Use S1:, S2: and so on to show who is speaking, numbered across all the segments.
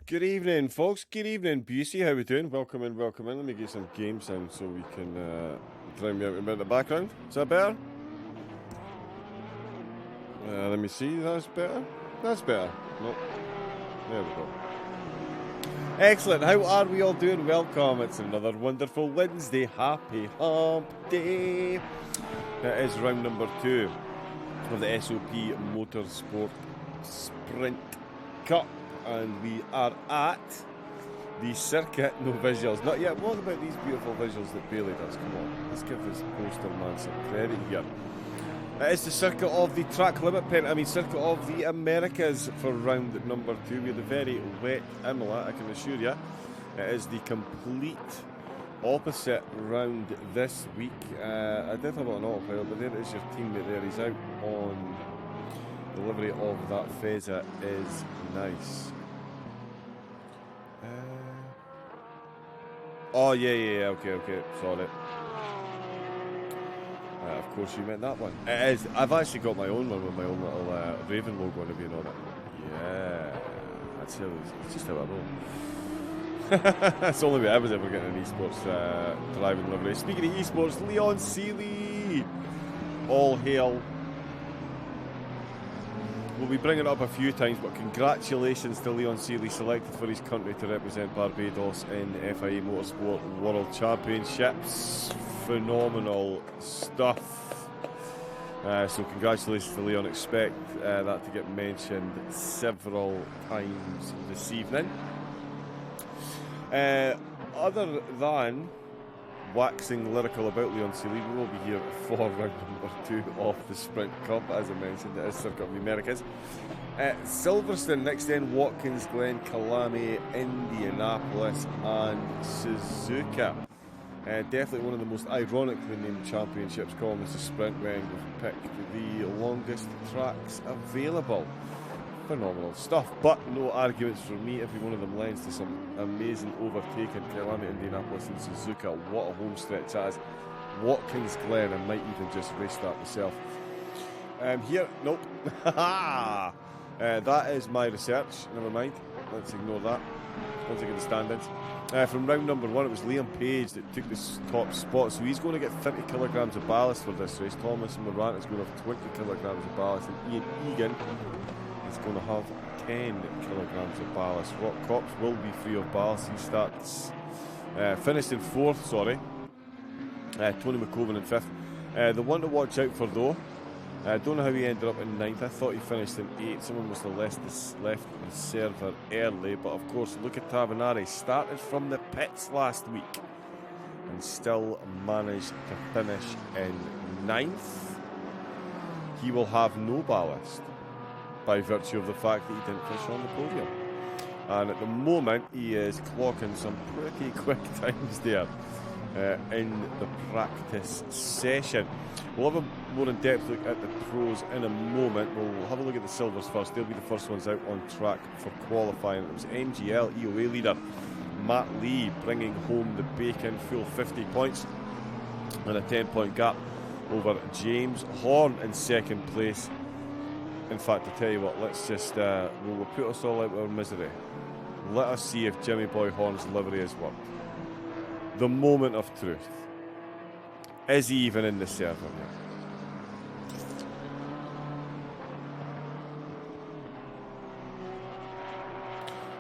S1: Good evening, folks. Good evening, Busey. How we doing? Welcome in, welcome in. Let me get some game sound so we can drown me out a bit in the background. Is that better? Let me see. That's better. That's better. Nope. There we go. Excellent. How are we all doing? Welcome. It's another wonderful Wednesday. Happy Hump Day. It is round number 2 of the SOP Motorsport Sprint Cup. And we are at the circuit. No visuals. Not yet. What about these beautiful visuals that Bailey does? Come on. Let's give this poster man some credit here. It's the circuit of the track limit pen. Circuit of the Americas for round number 2. We had a very wet Imola, I can assure you. It is the complete opposite round this week. I did have an autopilot, but there is your teammate there. He's out on delivery of that Feza is nice. Oh, yeah, okay, sorry. Of course you meant that one. It is. I've actually got my own one with my own little Raven logo and everything on it. Yeah, that's how it's just how I roll. That's the only way I was ever getting an esports driving livery. Speaking of esports, Leon Seeley. All hail. We'll be bringing it up a few times, but congratulations to Leon Seeley, selected for his country to represent Barbados in FIA Motorsport World Championships. Phenomenal stuff. So congratulations to Leon. Expect that to get mentioned several times this evening. Other than waxing lyrical about Leon Seeley, we will be here for round number 2 of the Sprint Cup. As I mentioned, it is Circuit of the Americas. Silverstone, next then Watkins Glen, Kalami, Indianapolis and Suzuka. Definitely one of the most ironically named championships, calling this a sprint when we've picked the longest tracks available. Phenomenal stuff, but no arguments from me. Every one of them lends to some amazing overtaking. Kalami, Indianapolis and Suzuka. What a home stretch that is. Watkins Glen, I might even just race that myself. Here, nope. That is my research. Never mind. Let's ignore that. Once I get the standings. From round number 1, it was Liam Page that took the top spot, so he's going to get 30 kilograms of ballast for this race. Thomas Morant is going to have 20 kilograms of ballast, and Ian Egan is going to have 10 kilograms of ballast. Rock Cops will be free of ballast. He starts finished in 4th, sorry. Tony McCoven in 5th. The one to watch out for, though, I don't know how he ended up in 9th. I thought he finished in 8th. Someone must have left the server early. But of course, Luca Tavanari started from the pits last week and still managed to finish in 9th. He will have no ballast by virtue of the fact that he didn't finish on the podium. And at the moment, he is clocking some pretty quick times there in the practice session. We'll have a more in-depth look at the pros in a moment. We'll have a look at the silvers first. They'll be the first ones out on track for qualifying. It was MGL EOA leader Matt Lee bringing home the bacon, full 50 points and a 10-point gap over James Horn in 2nd place. In fact, I tell you what, let's just we'll put us all out of our misery. Let us see if Jimmy Boy Horn's livery has worked. The moment of truth. Is he even in the server yet?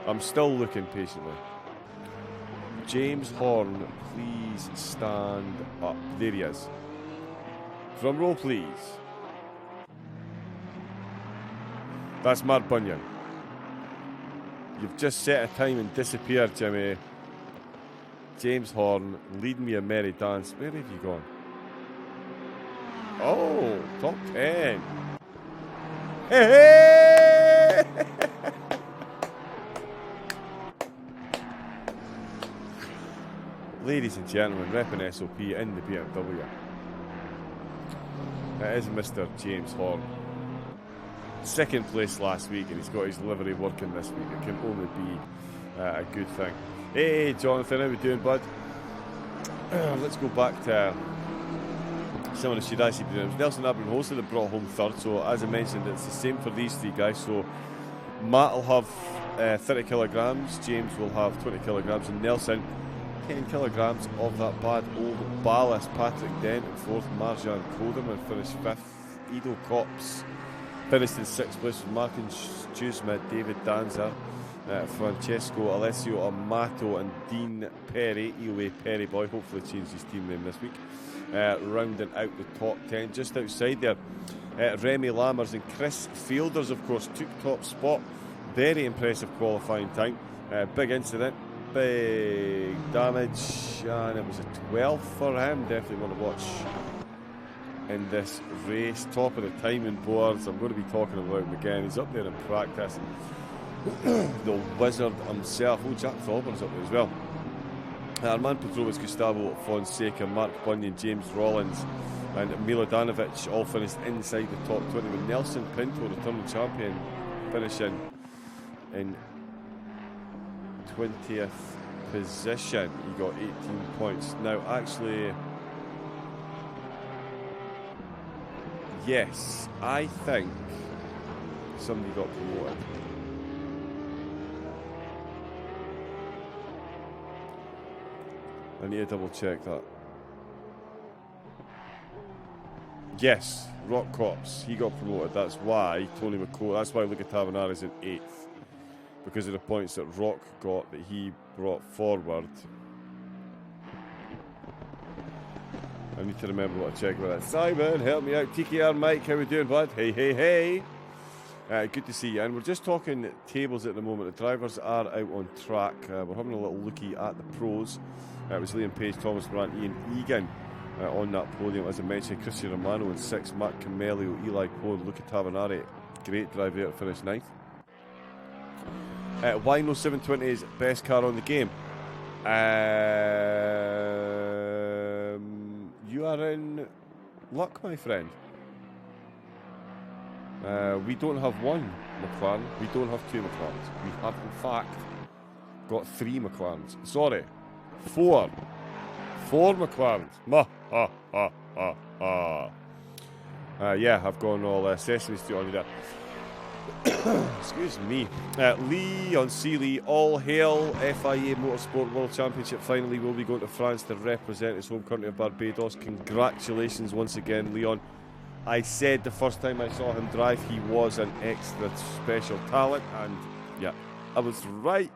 S1: I'm still looking patiently. James Horn, please stand up. There he is. Drum roll, please. That's Mark Bunyan. You've just set a time and disappeared, Jimmy. James Horn, lead me a merry dance. Where have you gone? Oh, top 10. Hey! Ladies and gentlemen, repping SOP in the BMW. It is Mr. James Horn. 2nd place last week, and he's got his livery working this week. It can only be a good thing. Hey, Jonathan, how we doing, bud? Let's go back to some of the Shiraishi. Nelson Abram Holstead that brought home 3rd, so as I mentioned, it's the same for these 3 guys. So Matt will have 30 kilograms, James will have 20 kilograms, and Nelson 10 kilograms of that bad old ballast. Patrick Dent in 4th, Marjan Kodeman finished 5th, Edo Cops finished in 6th place with Martin Chusma, David Danzer, Francesco Alessio Amato, and Dean Perry, EOA Perry Boy, hopefully changed his team name this week, rounding out the top 10. Just outside there, Remy Lammers and Chris Fielders, of course, took top spot. Very impressive qualifying time. Big incident, big damage, and it was a 12th for him. Definitely want to watch in this race. Top of the timing boards. I'm going to be talking about him again. He's up there in practice. The wizard himself. Oh, Jack Thorbur's up there as well. Armand Petrovich, Gustavo Fonseca, Mark Bunyan, James Rollins, and Milodanovic all finished inside the top 20, with Nelson Pinto, returning champion, finishing in 20th position. He got 18 points. Now, actually, yes, I think somebody got promoted. I need to double check that. Yes, Rock Cops, he got promoted. That's why Tony McCall, that's why Luca Tavanari's in 8th. Because of the points that Rock got that he brought forward. I need to remember what to check about that. Simon, help me out. TKR Mike, how we doing, bud? Hey, hey, hey. Good to see you. And we're just talking tables at the moment. The drivers are out on track. We're having a little lookie at the pros. It was Liam Page, Thomas Morant, Ian Egan on that podium. As I mentioned, Christian Romano in 6th, Matt Camelio, Eli Poe, Luca Tavanari. Great drive there to finish 9th. Wino 720 is best car on the game. You are in luck, my friend. We don't have one McLaren. We don't have 2 McLarens. We have, in fact, got 3 McLarens. Sorry, 4. 4 McLarens. Ma ha ha ha ha. Yeah, I've gone all Sesame Street on you there. Excuse me. Leon Seeley, all hail. FIA Motorsport World Championship finally will be going to France to represent his home country of Barbados. Congratulations once again, Leon. I said the first time I saw him drive he was an extra special talent, and yeah, I was right.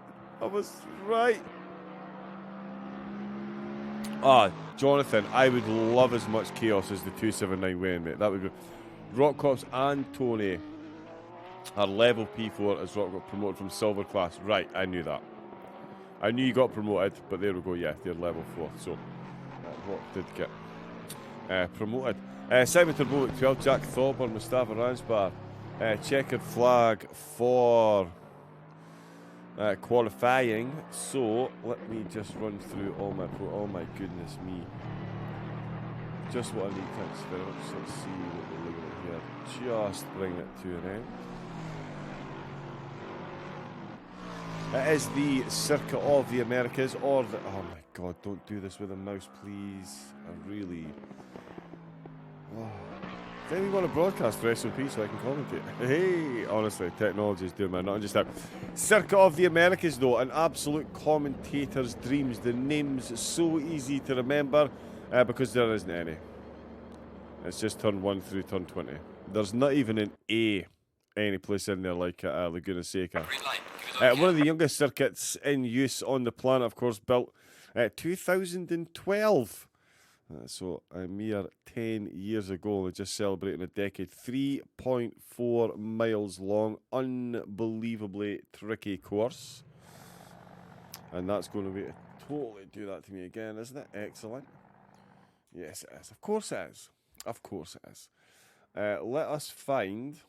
S1: Jonathan, I would love as much chaos as the 279 win, mate. That would be Rock Cops and Tony are level P4 as Rock got promoted from silver class. Right, I knew that. I knew you got promoted, but there we go, yeah, they're level 4. So, Rock did get promoted. Simon Turbo at 12, Jack Thorburn, Mustafa Ransbar, checkered flag for qualifying. So, let me just run through all my oh my goodness me. Just what I need, thanks very much. Let's see what we're looking at here. Just bring it to an end. It is the Circuit of the Americas, or the... Oh my god, don't do this with a mouse, please. I really... Oh. Then we want to broadcast for SOP so I can commentate. Hey, honestly, technology is doing my nut just now. Circuit of the Americas, though, an absolute commentator's dreams. The name's so easy to remember because there isn't any. It's just turn 1 through turn 20. There's not even an A any place in there like Laguna Seca. One of the youngest circuits in use on the planet, of course, built 2012. So a mere 10 years ago, we're just celebrating a decade. 3.4 miles long, unbelievably tricky course. And that's going to be totally do that to me again, isn't it? Excellent. Yes, it is. Of course it is. Of course it is. Let us find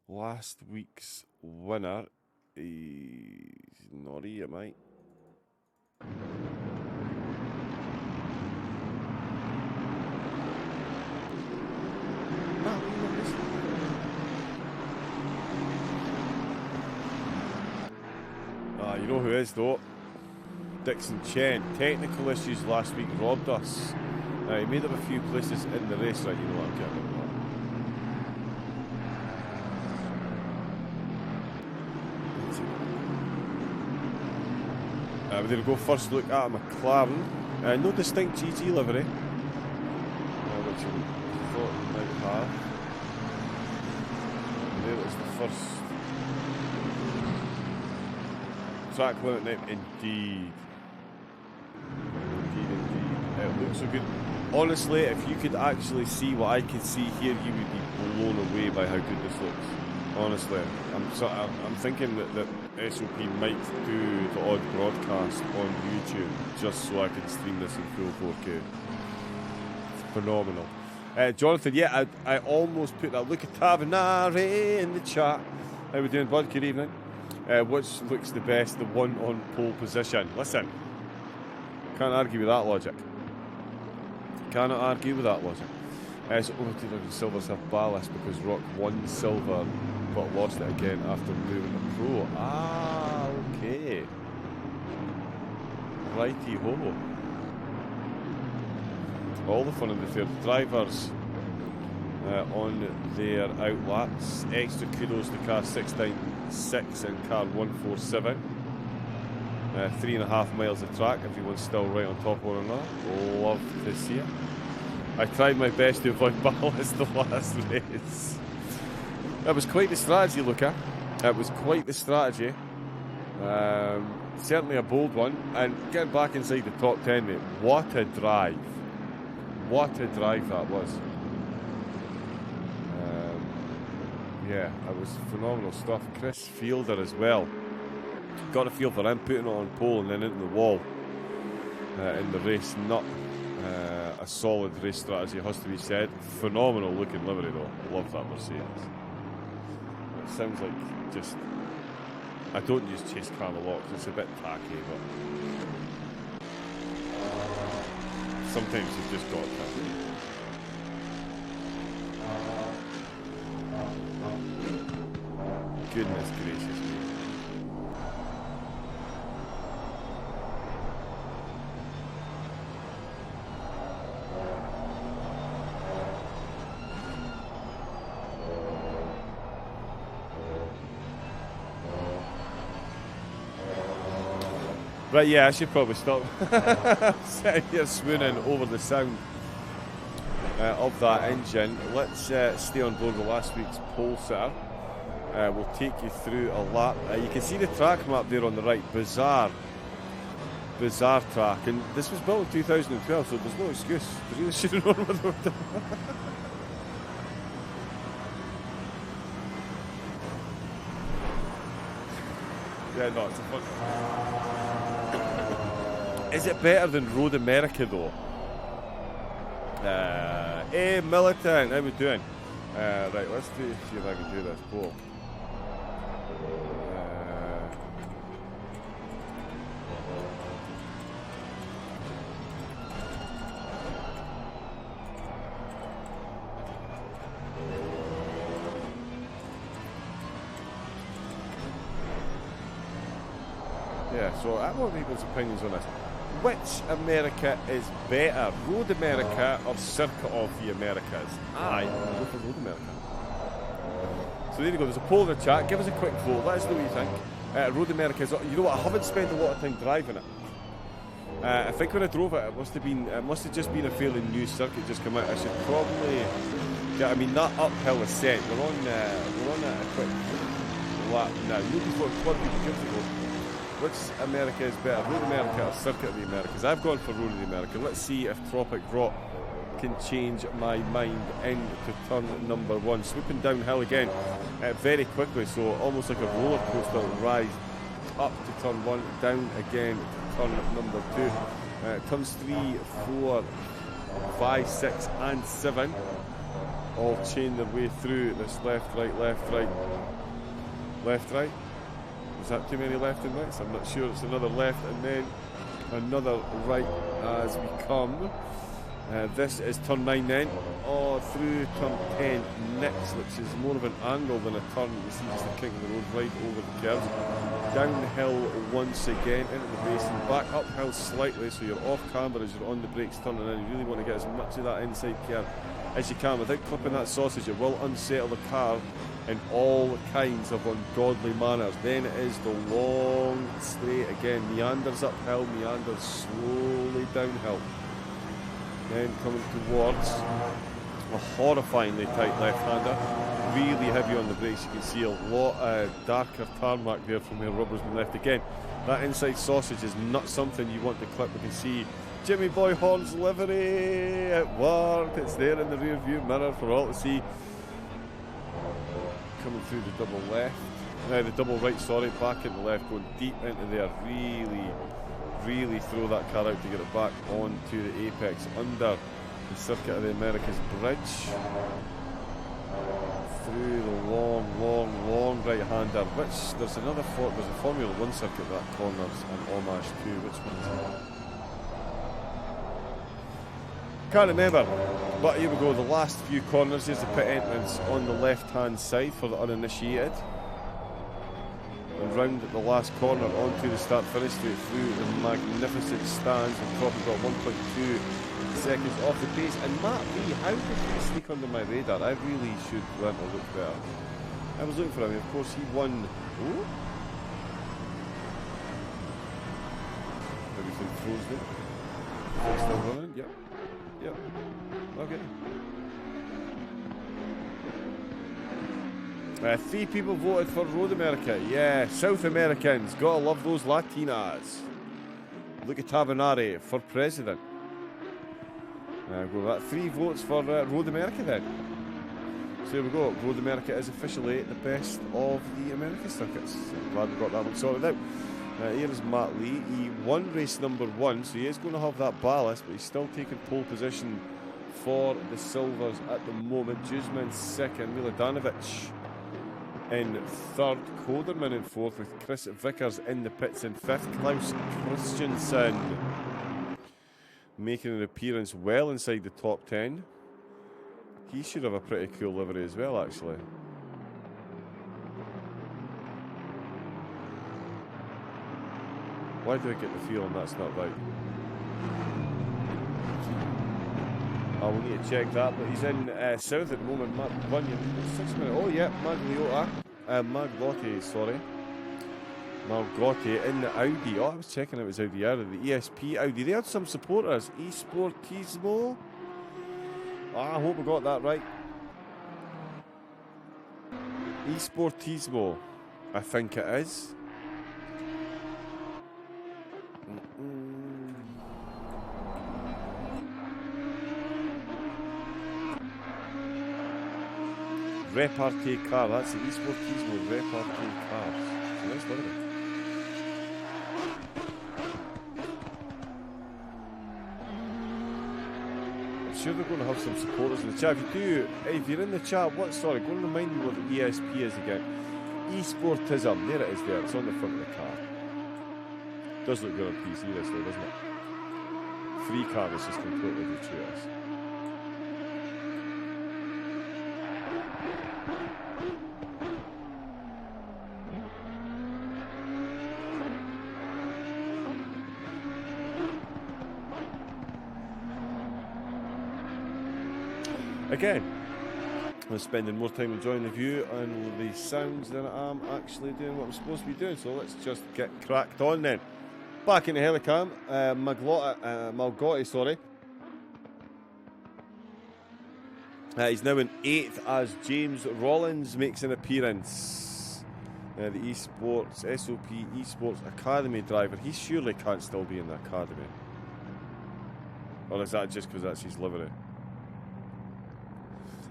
S1: last week's winner. He's not here, mate. You know who is, though? Dixon Chen. Technical issues last week robbed us. He made up a few places in the race. Right, you know what I'm getting We're going to go first look at a McLaren. No distinct GG livery, which I thought we might have. And there is the first track limit name. Indeed. It looks so good. Honestly, if you could actually see what I could see here, you would be blown away by how good this looks. Honestly, I'm thinking that SOP might do the odd broadcast on YouTube just so I can stream this in full 4K. It's phenomenal. Jonathan, yeah, I almost put that. Look at Tavinari in the chat. How we doing, bud? Good evening. Which looks the best? The one on pole position. Listen, can't argue with that logic. Cannot argue with that logic. So over 200 silvers have ballast because Rock won silver but lost it again after moving to pro. Ah, okay. Righty ho. All the fun in the field. Drivers on their outlaps. Extra kudos to car 696 and car 147. 3.5 miles of track. Everyone's still right on top of one another. Love to see it. I tried my best to avoid ballast the last race. That was quite the strategy, Luca. It was quite the strategy. Certainly a bold one. And getting back inside the top 10, mate. What a drive. What a drive that was. Yeah, it was phenomenal stuff. Chris Fielder as well. Got a feel for him putting it on pole and then into the wall in the race. Not a solid race strategy, has to be said. Phenomenal looking livery though. Love that Mercedes. It sounds like just... I don't just chase Camelot because it's a bit tacky, but sometimes you've just got to. Goodness gracious me. Right, yeah, I should probably stop. Sitting here swooning over the sound of that engine. Let's stay on board with last week's pole sitter. We'll take you through a lap. You can see the track map there on the right. Bizarre track. And this was built in 2012, so there's no excuse. They really should have known what they were doing. Yeah, no, it's a fun. Is it better than Road America though? Hey Militant, how we doing? Right, let's see if I can do this pole. Yeah, so I want people's opinions on this. Which America is better, Road America or Circuit of the Americas? Aye, I'll go for Road America. So there you go, there's a poll in the chat. Give us a quick vote, let us know what you think. Road America is, you know what, I haven't spent a lot of time driving it. I think when I drove it, it must have just been a fairly new circuit just come out. I should probably get, I mean, that uphill ascent. We're on a quick lap now. Maybe for 20 years ago. Which America is better, Road America or Circuit of the Americas? I've gone for Road of the America. Let's see if Tropic Rock can change my mind into turn number 1. Swooping downhill again very quickly, so almost like a roller coaster rise up to turn 1, down again to turn number 2. Turns 3, 4, 5, 6 and 7 all chain their way through this left, right, left, right, left, right. Is that too many left and rights? I'm not sure. It's another left and then another right as we come. This is turn 9 then. Through turn 10 next, which is more of an angle than a turn. You see just the king of the road right over the curves. Downhill once again into the basin. Back uphill slightly, so you're off camber as you're on the brakes turning in. You really want to get as much of that inside curve as you can without clipping that sausage. It will unsettle the car in all kinds of ungodly manners. Then it is the long straight again, meanders uphill, meanders slowly downhill. Then coming towards a horrifyingly tight left-hander, really heavy on the brakes. You can see a lot of darker tarmac there from where rubber's been left. Again, that inside sausage is not something you want to clip. We can see Jimmy Boy Horn's livery. It worked. It's there in the rear view mirror for all to see. Coming through the double left. The double right, sorry, back into left, going deep into there. Really throw that car out to get it back onto the apex under the Circuit of the Americas bridge. Through the long right-hander, which there's a Formula 1 circuit that corners an homage to. Which one is it? Can't remember, but here we go, the last few corners. Here's the pit entrance on the left-hand side for the uninitiated. And round at the last corner onto the start-finish straight through the magnificent stands. We've probably got 1.2 seconds off the pace. And Matt V, how did he sneak under my radar? I really should learn to look better. I was looking for him. Of course, he won. Oh. Everything frozen. Still running? Yep. Okay. 3 people voted for Road America. Yeah, South Americans. Gotta love those Latinas. Luca Tabanari for president. Go with that. 3 votes for Road America then. So here we go. Road America is officially the best of the American circuits. I'm glad we got that one sorted out. Here is Matt Lee. He won race number 1, so he is going to have that ballast, but he's still taking pole position for the Silvers at the moment. Juzman second, Miladanovic in third, Koderman in fourth, with Chris Vickers in the pits in fifth. Klaus Christensen making an appearance well inside the top 10. He should have a pretty cool livery as well, actually. Why do I get the feeling that's not right? I will need to check that, but he's in south at the moment. Matt Bunyan, 6 minutes. Oh yeah, Maglotti, sorry. Margotti in the Audi. Oh, I was checking it was Audi R, the ESP Audi. They had some supporters. Esportismo. I hope I got that right. Esportismo, I think it is. Repartee car, that's the Esportismo Repartee cars. So nice livery. I'm sure they're going to have some supporters in the chat. If you're in the chat, go and remind me what the ESP is again. Esportism, there it is there, it's on the front of the car. Does look good on PC this though, doesn't it? Free car is just completely gratuitous. Again, I'm spending more time enjoying the view and the sounds than I am actually doing what I'm supposed to be doing, so let's just get cracked on then. Back in the helicam, Malgotti, sorry. He's now in 8th as James Rollins makes an appearance. The Esports, SOP Esports Academy driver. He surely can't still be in the academy. Or is that just because that's his livery?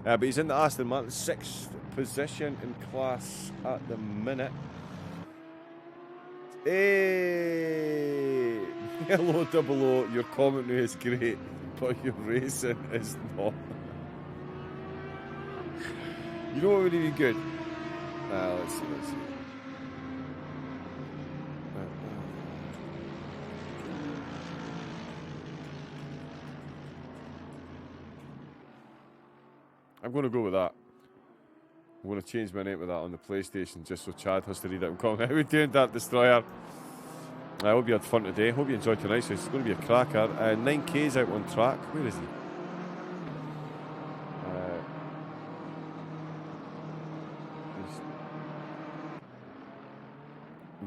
S1: But he's in the Aston Martin, 6th position in class at the minute. Hey! Hello, 00. Your commentary is great, but your racing is not. You know what would be good? Let's see. I'm going to go with that. I'm going to change my name to that on the PlayStation just so Chad has to read it and comment. How are we doing, Dark Destroyer? I hope you had fun today. Hope you enjoyed tonight. So it's going to be a cracker. 9K's out on track. Where is he?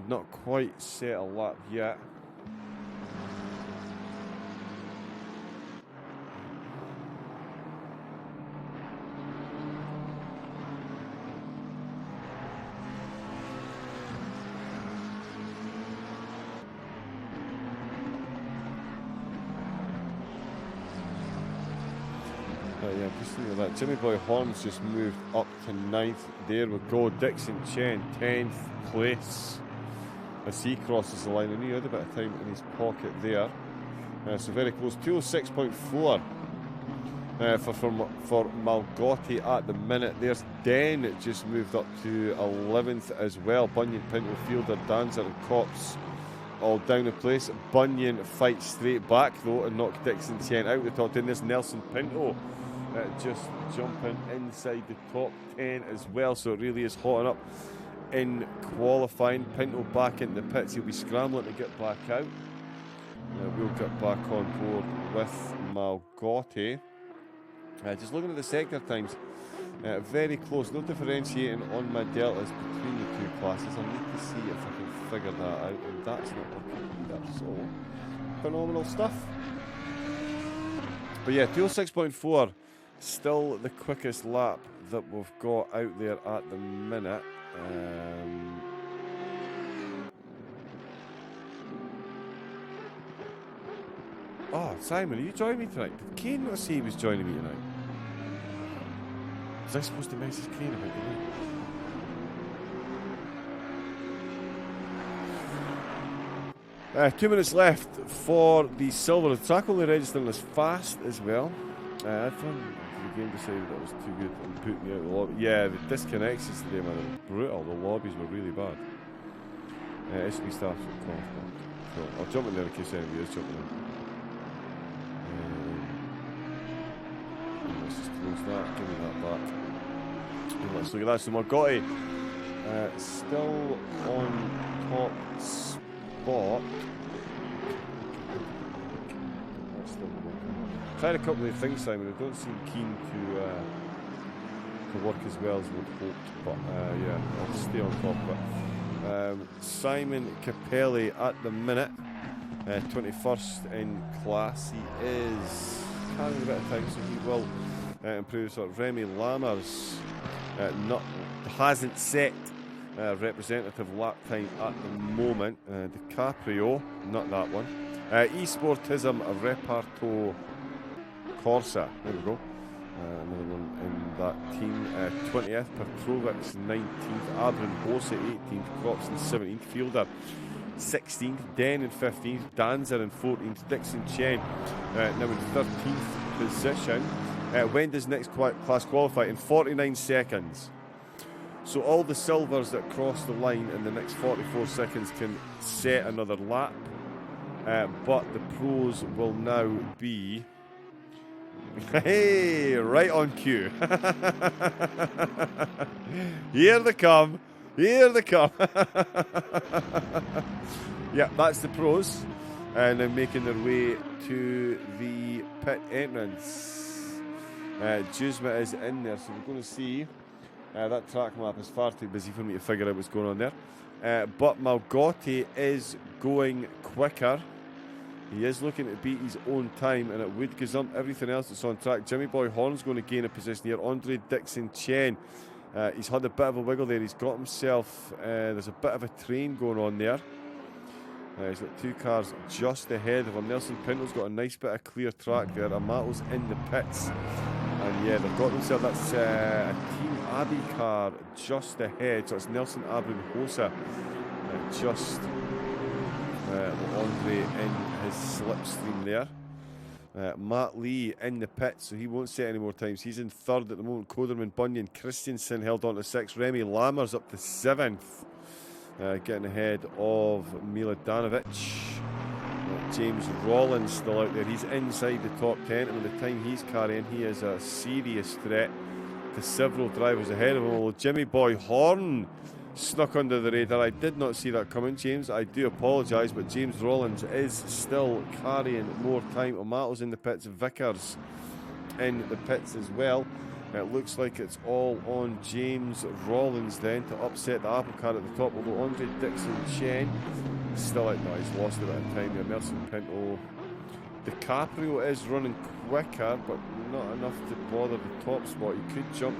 S1: Not quite set a lap yet. Yeah, just think of that. Jimmy Boy Horns just moved up to 9th. There we go. Dixon Chen, 10th place. As he crosses the line, and he had a bit of time in his pocket there. So very close. 206.4 for Malgotti at the minute. There's Den just moved up to 11th as well. Bunyan, Pinto, Fielder, Danzer and Cops all down the place. Bunyan fights straight back though and knocks Dixon Chen out the top 10. There's Nelson Pinto just jumping inside the top 10 as well. So it really is hotting up in qualifying. Pinto back in the pits. He'll be scrambling to get back out. We'll get back on board with Malgotti. Just looking at the sector times, very close. No differentiating on my deltas between the two classes. I need to see if I can figure that out, and that's not working either. So phenomenal stuff. But yeah, 206.4, still the quickest lap that we've got out there at the minute. Oh, Simon, are you joining me tonight? Did Kane not say he was joining me tonight? Was I supposed to message Kane about tonight? 2 minutes left for the silver. The track only registering as fast as well. I found the game decided that was too good and put me out of the lobby. Yeah, the disconnections today, man, were brutal. The lobbies were really bad. SOP starts with conflict. So I'll jump in there in case anybody is jumping in. Let's just close that. Give me that back. And let's look at that. So Malgotti still on top spot. That's still working. Tried a couple of things, Simon. They don't seem keen to work as well as we'd hoped. But yeah, I'll stay on top of it. Simon Capelli at the minute, 21st in class. He is carrying a bit of time, so he will improve. So Remy Lammers hasn't set representative lap time at the moment. DiCaprio, not that one. Esportism Reparto Corsa, there we go. Another one in that team. 20th, Petrovic 19th, Abram Bosa 18th, Cropson 17th, Fielder 16th, Den in 15th, Danzer in 14th, Dixon Chen now in 13th position. When does next class qualify? In 49 seconds. So all the silvers that cross the line in the next 44 seconds can set another lap. But the pros will now be... Hey, right on cue. Here they come. Here they come. Yeah, that's the pros. And they're making their way to the pit entrance. Juzma is in there, so we're going to see. That track map is far too busy for me to figure out what's going on there. But Malgotti is going quicker. He is looking to beat his own time, and it would gazump everything else that's on track. Jimmy Boy Horn's going to gain a position here. Andre Dixon Chen, he's had a bit of a wiggle there. He's got himself, there's a bit of a train going on there. He's got two cars just ahead of him. Nelson Pinto's got a nice bit of clear track there. Amato's in the pits. And yeah, they've got themselves, that's a Team Abbey car just ahead. So it's Nelson Abram Hosa just Andre in his slipstream there. Matt Lee in the pits, so he won't set any more times. He's in third at the moment. Koderman, Bunyan, Christensen held on to 6th. Remy Lammers up to 7th. Getting ahead of Miladanovic. James Rollins still out there. He's inside the top 10, and with the time he's carrying, he is a serious threat to several drivers ahead of him. Although Jimmy Boy Horn snuck under the radar. I did not see that coming, James. I do apologise, but James Rollins is still carrying more time. O'Mato's in the pits, Vickers in the pits as well. It looks like it's all on James Rollins then to upset the apple cart at the top, although Andre Dixon-Chen is still out. No, he's lost a bit of time there. Nelson Pinto. DiCaprio is running quicker, but not enough to bother the top spot. He could jump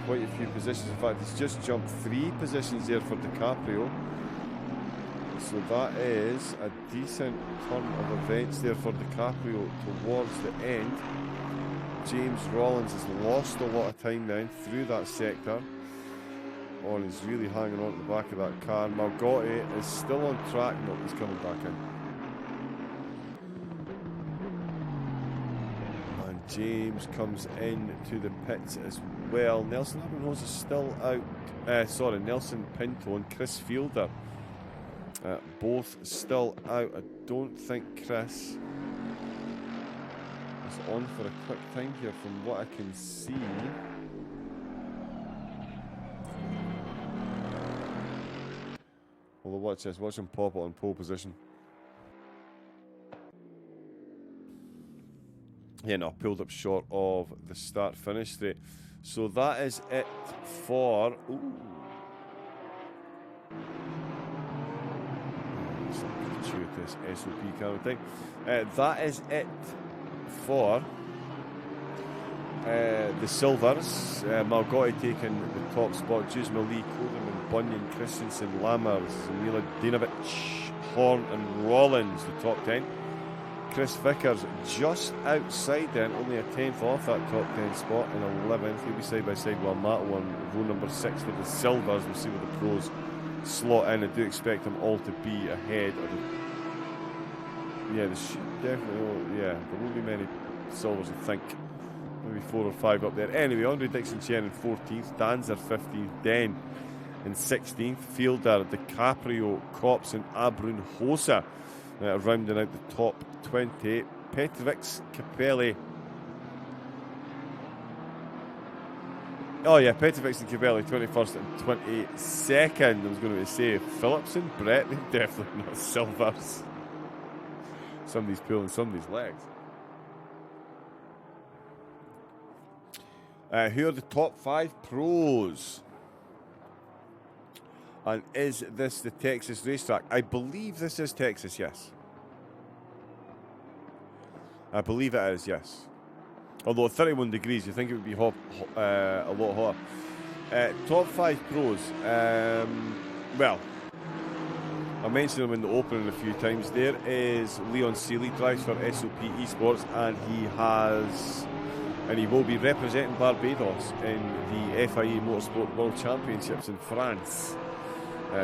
S1: quite a few positions. In fact, he's just jumped 3 positions there for DiCaprio. So that is a decent turn of events there for DiCaprio towards the end. James Rollins has lost a lot of time then through that sector. Oh, and he's really hanging on to the back of that car. Malgotti is still on track. No, he's coming back in. And James comes in to the pits as well. Nelson Abrams is still out. Nelson Pinto and Chris Fielder. Both still out. I don't think Chris is on for a quick time here from what I can see. Although watch this, watch him pop it on pole position. Yeah, no, pulled up short of the start-finish straight. So that is it for... Ooh. Gratuitous SOP kind of thing. That is it for the silvers. Malgotti taking the top spot. Juzma Lee, Coleman, Bunyan, Christensen, Lammers, Miladinovic, Horn and Rollins, the top 10. Chris Vickers just outside then, only a 10th off that top 10 spot in 11th. He'll be side by side with Matt on row number 6 for the silvers. We'll see what the pros slot in. I do expect them all to be ahead of the... Yeah, there should definitely... Yeah, there won't be many silvers, I think. Maybe 4 or 5 up there. Anyway, Andre Dixon-Chen in 14th, Danzer 15th, Den in 16th, Fielder, DiCaprio, Kops and Abrun Hosa rounding out the top 20. Petrovic, Capelli. Oh yeah, Petrovic and Capelli 21st and 22nd. I was going to say Phillips and Brett, they're definitely not silvers. Somebody's pulling somebody's legs. Who are the top 5 pros? And is this the Texas racetrack? I believe this is Texas, yes. I believe it is, yes. Although at 31 degrees, you think it would be a lot hotter. Top 5 pros. Well, I mentioned him in the opening a few times. There is Leon Seeley, drives for SOP Esports, and he will be representing Barbados in the FIA Motorsport World Championships in France.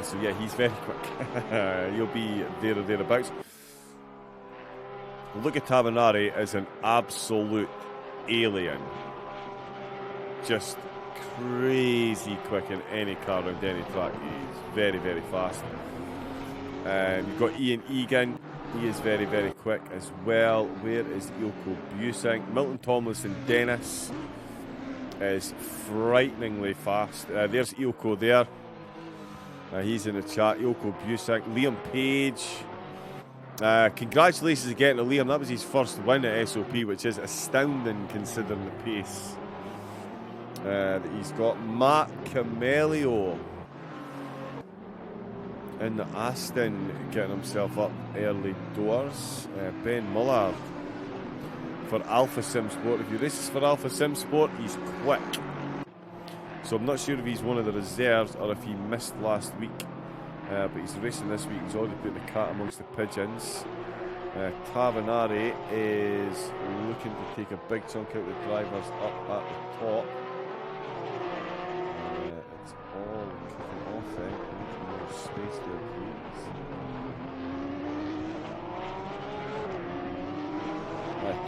S1: So yeah, he's very quick. He'll be there or thereabouts. Luca Tavanari is an absolute alien. Just crazy quick in any car around any track. He's very, very fast. You've got Ian Egan. He is very, very quick as well. Where is Ilko Busing? Milton Tomlinson Dennis is frighteningly fast. There's Ilko there. He's in the chat. Ilko Busing. Liam Page. Congratulations again to Liam. That was his first win at SOP, which is astounding considering the pace that he's got. Matt Camelio in the Aston, getting himself up early doors. Ben Mullard for Alpha Sim Sport. If he races for Alpha Sim Sport, he's quick. So I'm not sure if he's one of the reserves or if he missed last week. But he's racing this week. He's already put the cat amongst the pigeons. Tavanari is looking to take a big chunk out of the drivers up at the top. It's all kicking off then. More space there, please.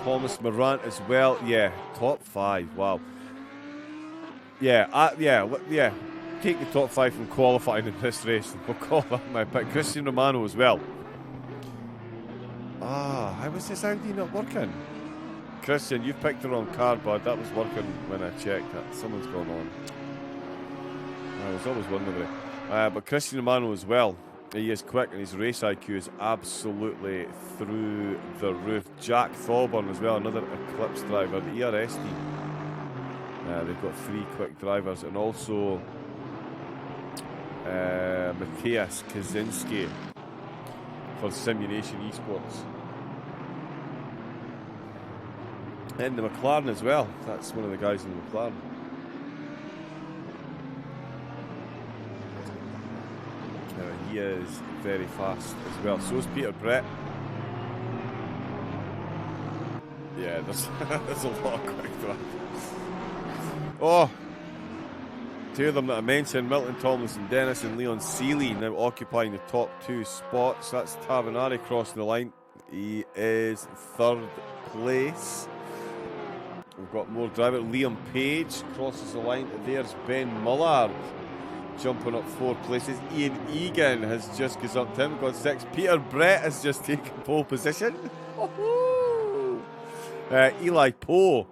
S1: Thomas Morant as well. Yeah, top 5. Wow. Yeah. Take the top 5 from qualifying in this race. We'll call that my pick. Christian Romano as well. How was this Audi not working? Christian, you've picked the wrong car, bud. That was working when I checked it. Something's going on. I was always wondering. But Christian Romano as well. He is quick and his race IQ is absolutely through the roof. Jack Thorburn as well, another Eclipse driver, the ERS team. They've got 3 quick drivers, and also Matthias Kaczynski for Simulation Esports. And the McLaren as well. That's one of the guys in the McLaren. He is very fast as well. So is Peter Brett. Yeah, there's a lot of quick drivers. Oh, 2 of them that I mentioned, Milton Tomlinson Dennis and Leon Seeley, now occupying the top 2 spots. That's Tavanari crossing the line. He is 3rd place. We've got more driver. Liam Page crosses the line. There's Ben Mullard jumping up 4 places. Ian Egan has just gazumped him, got 6. Peter Brett has just taken pole position. Eli Poe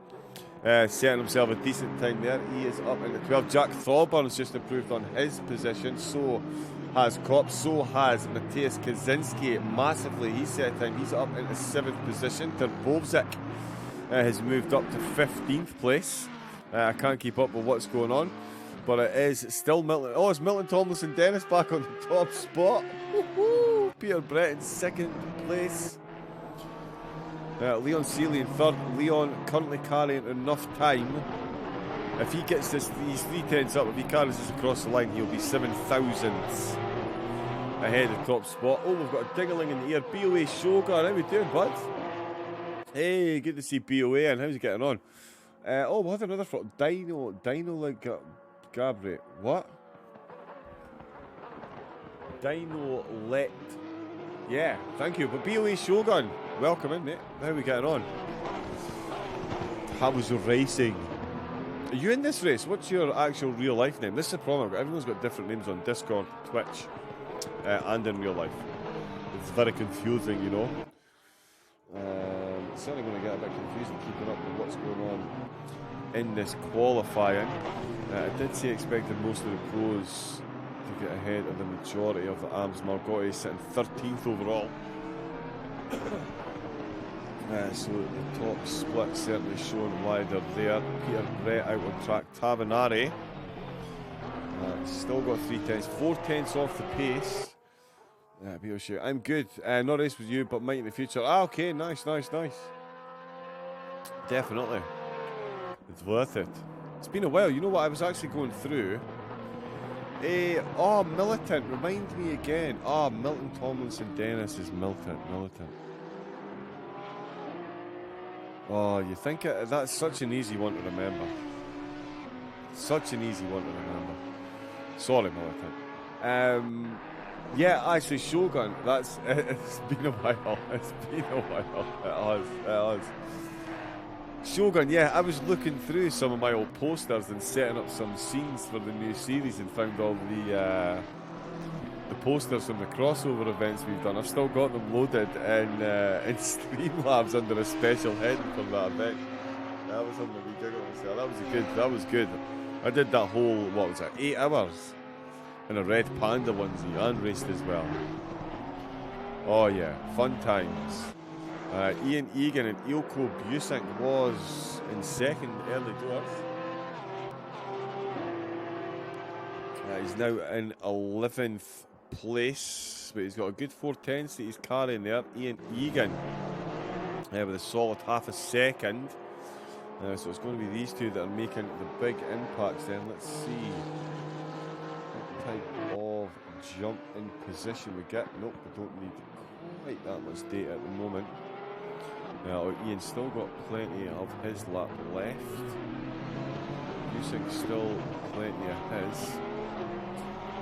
S1: setting himself a decent time there. He is up into 12. Jack Thorburn has just improved on his position. So has Kopp. So has Matthias Kaczynski massively. He's set a time. He's up into 7th position. Terbovzik has moved up to 15th place. I can't keep up with what's going on, but it is still Milton. Oh, it's Milton Tomlinson Dennis back on the top spot. Woo-hoo. Peter Brett in 2nd place. Leon Seeley in 3rd. Leon currently carrying enough time. If he gets these 3 tenths up, if he carries this across the line, he'll be 7 thousandths ahead of the top spot. Oh, we've got a dingling in the air. BOA Shogun, how we doing, bud? Hey, good to see BOA, and how's he getting on? Oh, we had another from Dino like Gabriel. What? Dino let. Yeah, thank you. But BOA Shogun, welcome in, mate. How are we getting on? How was your racing? Are you in this race? What's your actual real life name? This is the problem. Everyone's got different names on Discord, Twitch, and in real life. It's very confusing, you know. It's certainly going to get a bit confusing keeping up with what's going on in this qualifying. I did say expected most of the pros to get ahead of the majority of the AMS. Margotti sitting 13th overall. So the top split certainly showing why they're there. Peter Brett out on track. Tavanari still got 3 tenths, 4 tenths off the pace. I'm good. Not race with you, but might in the future. Okay, nice. Definitely. It's worth it. It's been a while. You know what? I was actually going through. Militant. Remind me again. Milton Tomlinson Dennis is Militant. Oh, you think that's such an easy one to remember. Such an easy one to remember. Sorry, Militant. Yeah, actually, Shogun. It's been a while. It has. Shogun. Yeah, I was looking through some of my old posters and setting up some scenes for the new series and found all the posters from the crossover events we've done. I've still got them loaded in Streamlabs under a special heading for that event. That was something we did myself. That was good. I did that whole 8 hours in a red panda onesie and raced as well. Oh yeah, fun times. Ian Egan and Ilko Busink was in 2nd early doors. He's now in 11th place, but he's got a good 4 tenths that he's carrying there. Ian Egan with a solid half a second. So it's going to be these two that are making the big impacts then. Let's see what type of jump in position we get. Nope, we don't need quite that much data at the moment. Ian's still got plenty of his lap left. Busing still plenty of his.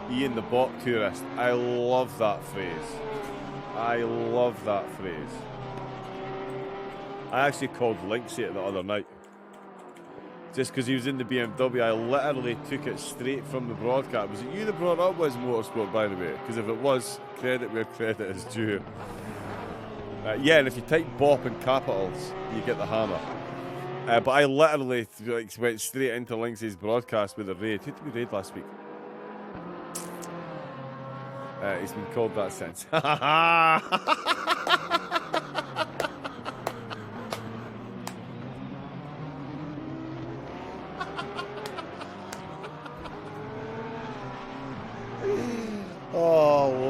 S1: Ian the bot tourist. I love that phrase. I actually called Linksy it the other night. Just because he was in the BMW, I literally took it straight from the broadcast. Was it you that brought up Wiz Motorsport, by the way? Because if it was, credit where credit is due. Yeah, and if you type BOP in capitals, you get the hammer. But I literally went straight into Linksy's broadcast with a raid. Who did we raid last week? He's been called that since.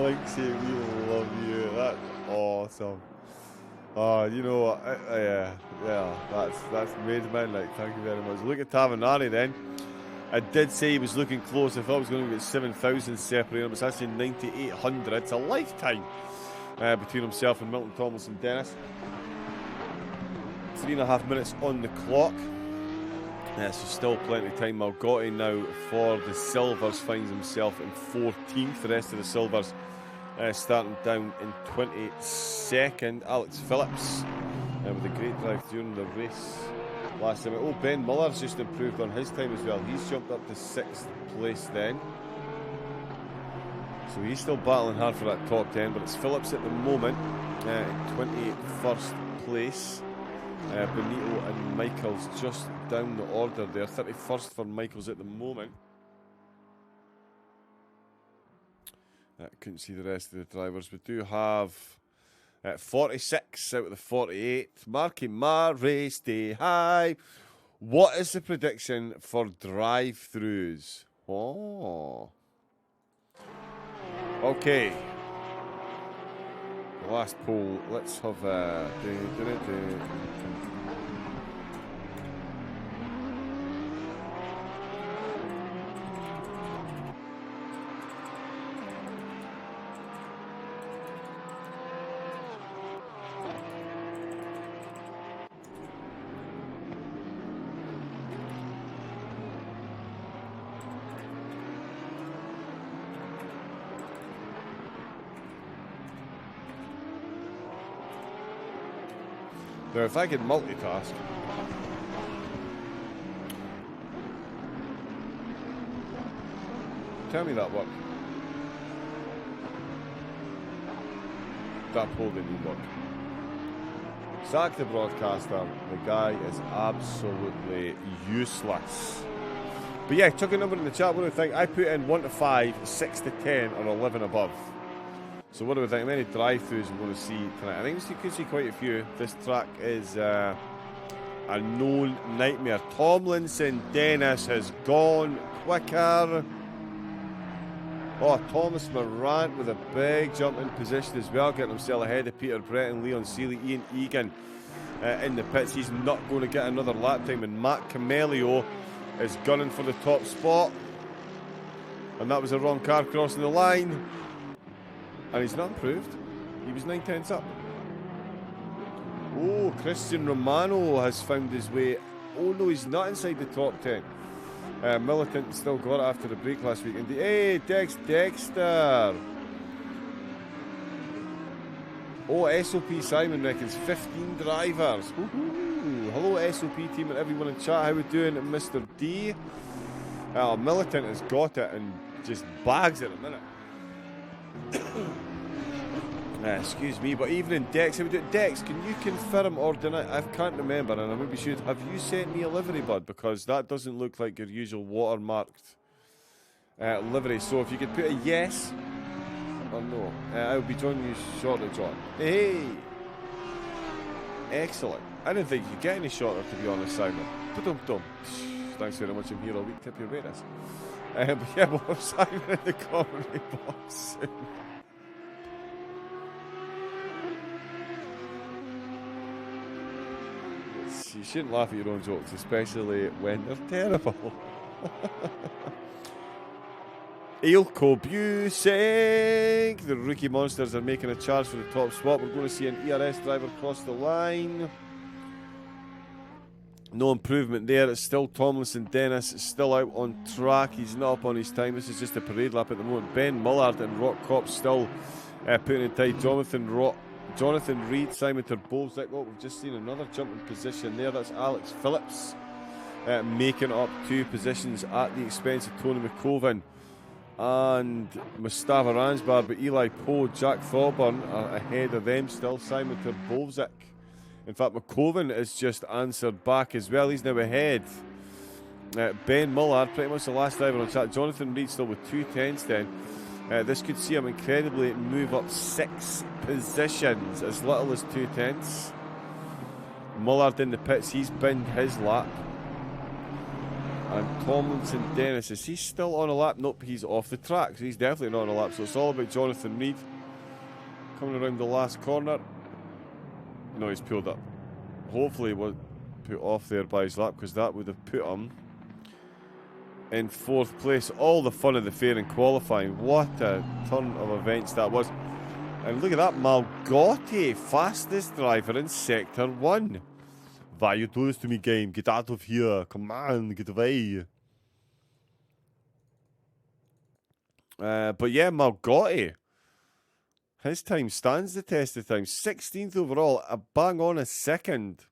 S1: Link saying we love you. That's awesome. Oh, you know what? Yeah, that's made my night. Thank you very much. Look at Tavanari then. I did say he was looking close. I thought it was going to be about 7,000 separating him. It's actually 9,800. It's a lifetime between himself and Milton Thomas and Dennis. 3.5 minutes on the clock. So still plenty of time. Malgotti now for the Silvers finds himself in 14th. The rest of the Silvers starting down in 22nd. Alex Phillips with a great drive during the race last time. Oh, Ben Miller's just improved on his time as well. He's jumped up to 6th place then. So he's still battling hard for that top 10, but it's Phillips at the moment in 21st place. Benito and Michaels just down the order there. 31st for Michaels at the moment. Couldn't see the rest of the drivers. We do have 46 out of the 48. Marky Murray, stay high. What is the prediction for drive-throughs? Oh. Okay. The last poll. Let's have now, if I could multitask, tell me that worked. That poll didn't work. Sack the broadcaster. The guy is absolutely useless. But yeah, took a number in the chat. What do you think? I put in 1 to 5, 6 to 10, or 11 above. So what do we think? How many drive-throughs we're going to see tonight? I think we could see quite a few. This track is a known nightmare. Tomlinson Dennis has gone quicker. Oh, Thomas Morant with a big jump in position as well, getting himself ahead of Peter Breton, Leon Seeley, Ian Egan in the pits. He's not going to get another lap time, and Matt Camelio is gunning for the top spot. And that was the wrong car crossing the line. And he's not improved. He was 9/10 up. Oh, Christian Romano has found his way. Oh no, he's not inside the top 10. Militant still got it after the break last week. And hey, Dexter. Oh, SOP Simon reckons 15 drivers. Woo-hoo. Hello, SOP team and everyone in chat. How we doing, Mr. D? Militant has got it and just bags it a minute. Excuse me, but even in Dex, Dex, can you confirm or deny? I can't remember, and I maybe should. Have you sent me a livery, bud? Because that doesn't look like your usual watermarked livery. So if you could put a yes or no, I'll be joining you shortly, John. Hey, excellent. I didn't think you could get any shorter, to be honest, Simon. Ba-dum-dum. Thanks very much. I'm here all week. Tip your waiters. But yeah, we'll have Simon in the commentary box soon. You shouldn't laugh at your own jokes, especially when they're terrible. Ilko Busek. The rookie monsters are making a charge for the top spot. We're going to see an ERS driver cross the line. No improvement there. It's still Tomlinson Dennis. It's still out on track. He's not up on his time. This is just a parade lap at the moment. Ben Mullard and Rock Cop still putting in tight. Jonathan Reed, Simon Turbovsek. Oh, we've just seen another jump in position there. That's Alex Phillips making up 2 positions at the expense of Tony McCoven and Mustafa Ransbar. But Eli Poe, Jack Thorburn are ahead of them still. Simon Turbovsek. In fact, McCoven has just answered back as well. He's now ahead. Ben Mullard, pretty much the last driver on chat. Jonathan Reed still with 2 tenths then. This could see him incredibly move up 6 positions, as little as 2 tenths. Mullard in the pits, he's binned his lap. And Tomlinson Dennis, is he still on a lap? Nope, he's off the track. So he's definitely not on a lap. So it's all about Jonathan Reed coming around the last corner. No, he's pulled up. Hopefully he was put off there by his lap, because that would have put him in 4th place. All the fun of the fair in qualifying. What a turn of events that was. And look at that, Malgotti, fastest driver in Sector 1. Why you do this to me, game? Get out of here. Come on, get away. But yeah, Malgotti. His time stands the test of time. 16th overall, a bang on a second.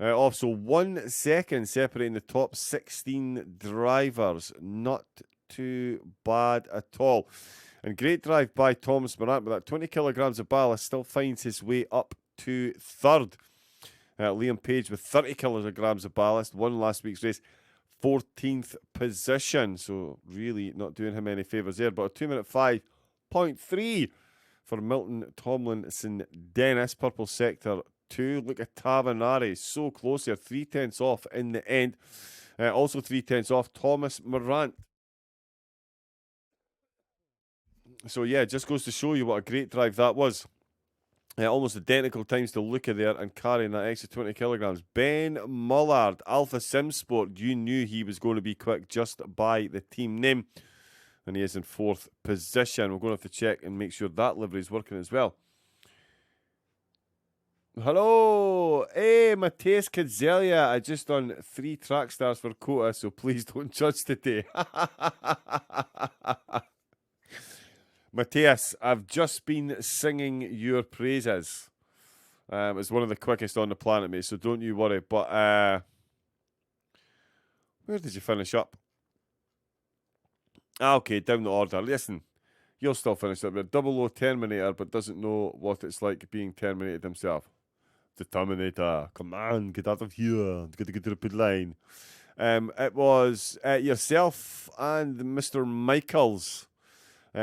S1: Off, so 1 second separating the top 16 drivers. Not too bad at all. And great drive by Thomas Morant, but that 20 kilograms of ballast still finds his way up to 3rd. Liam Page with 30 kilograms of ballast, won last week's race, 14th position. So really not doing him any favours there. But a 2-minute 5.3 for Milton Tomlinson Dennis, purple sector 2. Look at Tavanari, so close here, 3/10 off in the end. Also 3/10 off Thomas Morant. So yeah, it just goes to show you what a great drive that was. Almost identical times to Luca there, and carrying that extra 20 kilograms. Ben Mullard, Alpha Sim Sport. You knew he was going to be quick just by the team name. And he is in 4th position. We're going to have to check and make sure that livery is working as well. Hello. Hey, Mateus Kadzelia. I just done 3 track stars for Kota, so please don't judge today. Mateus, I've just been singing your praises. It's one of the quickest on the planet, mate, so don't you worry. But where did you finish up? Okay, down the order. Listen, you'll still finish up there. 00 Terminator, but doesn't know what it's like being terminated himself. The Terminator, come on, get out of here. Get to get to the pit line. It was yourself and Mr. Michaels.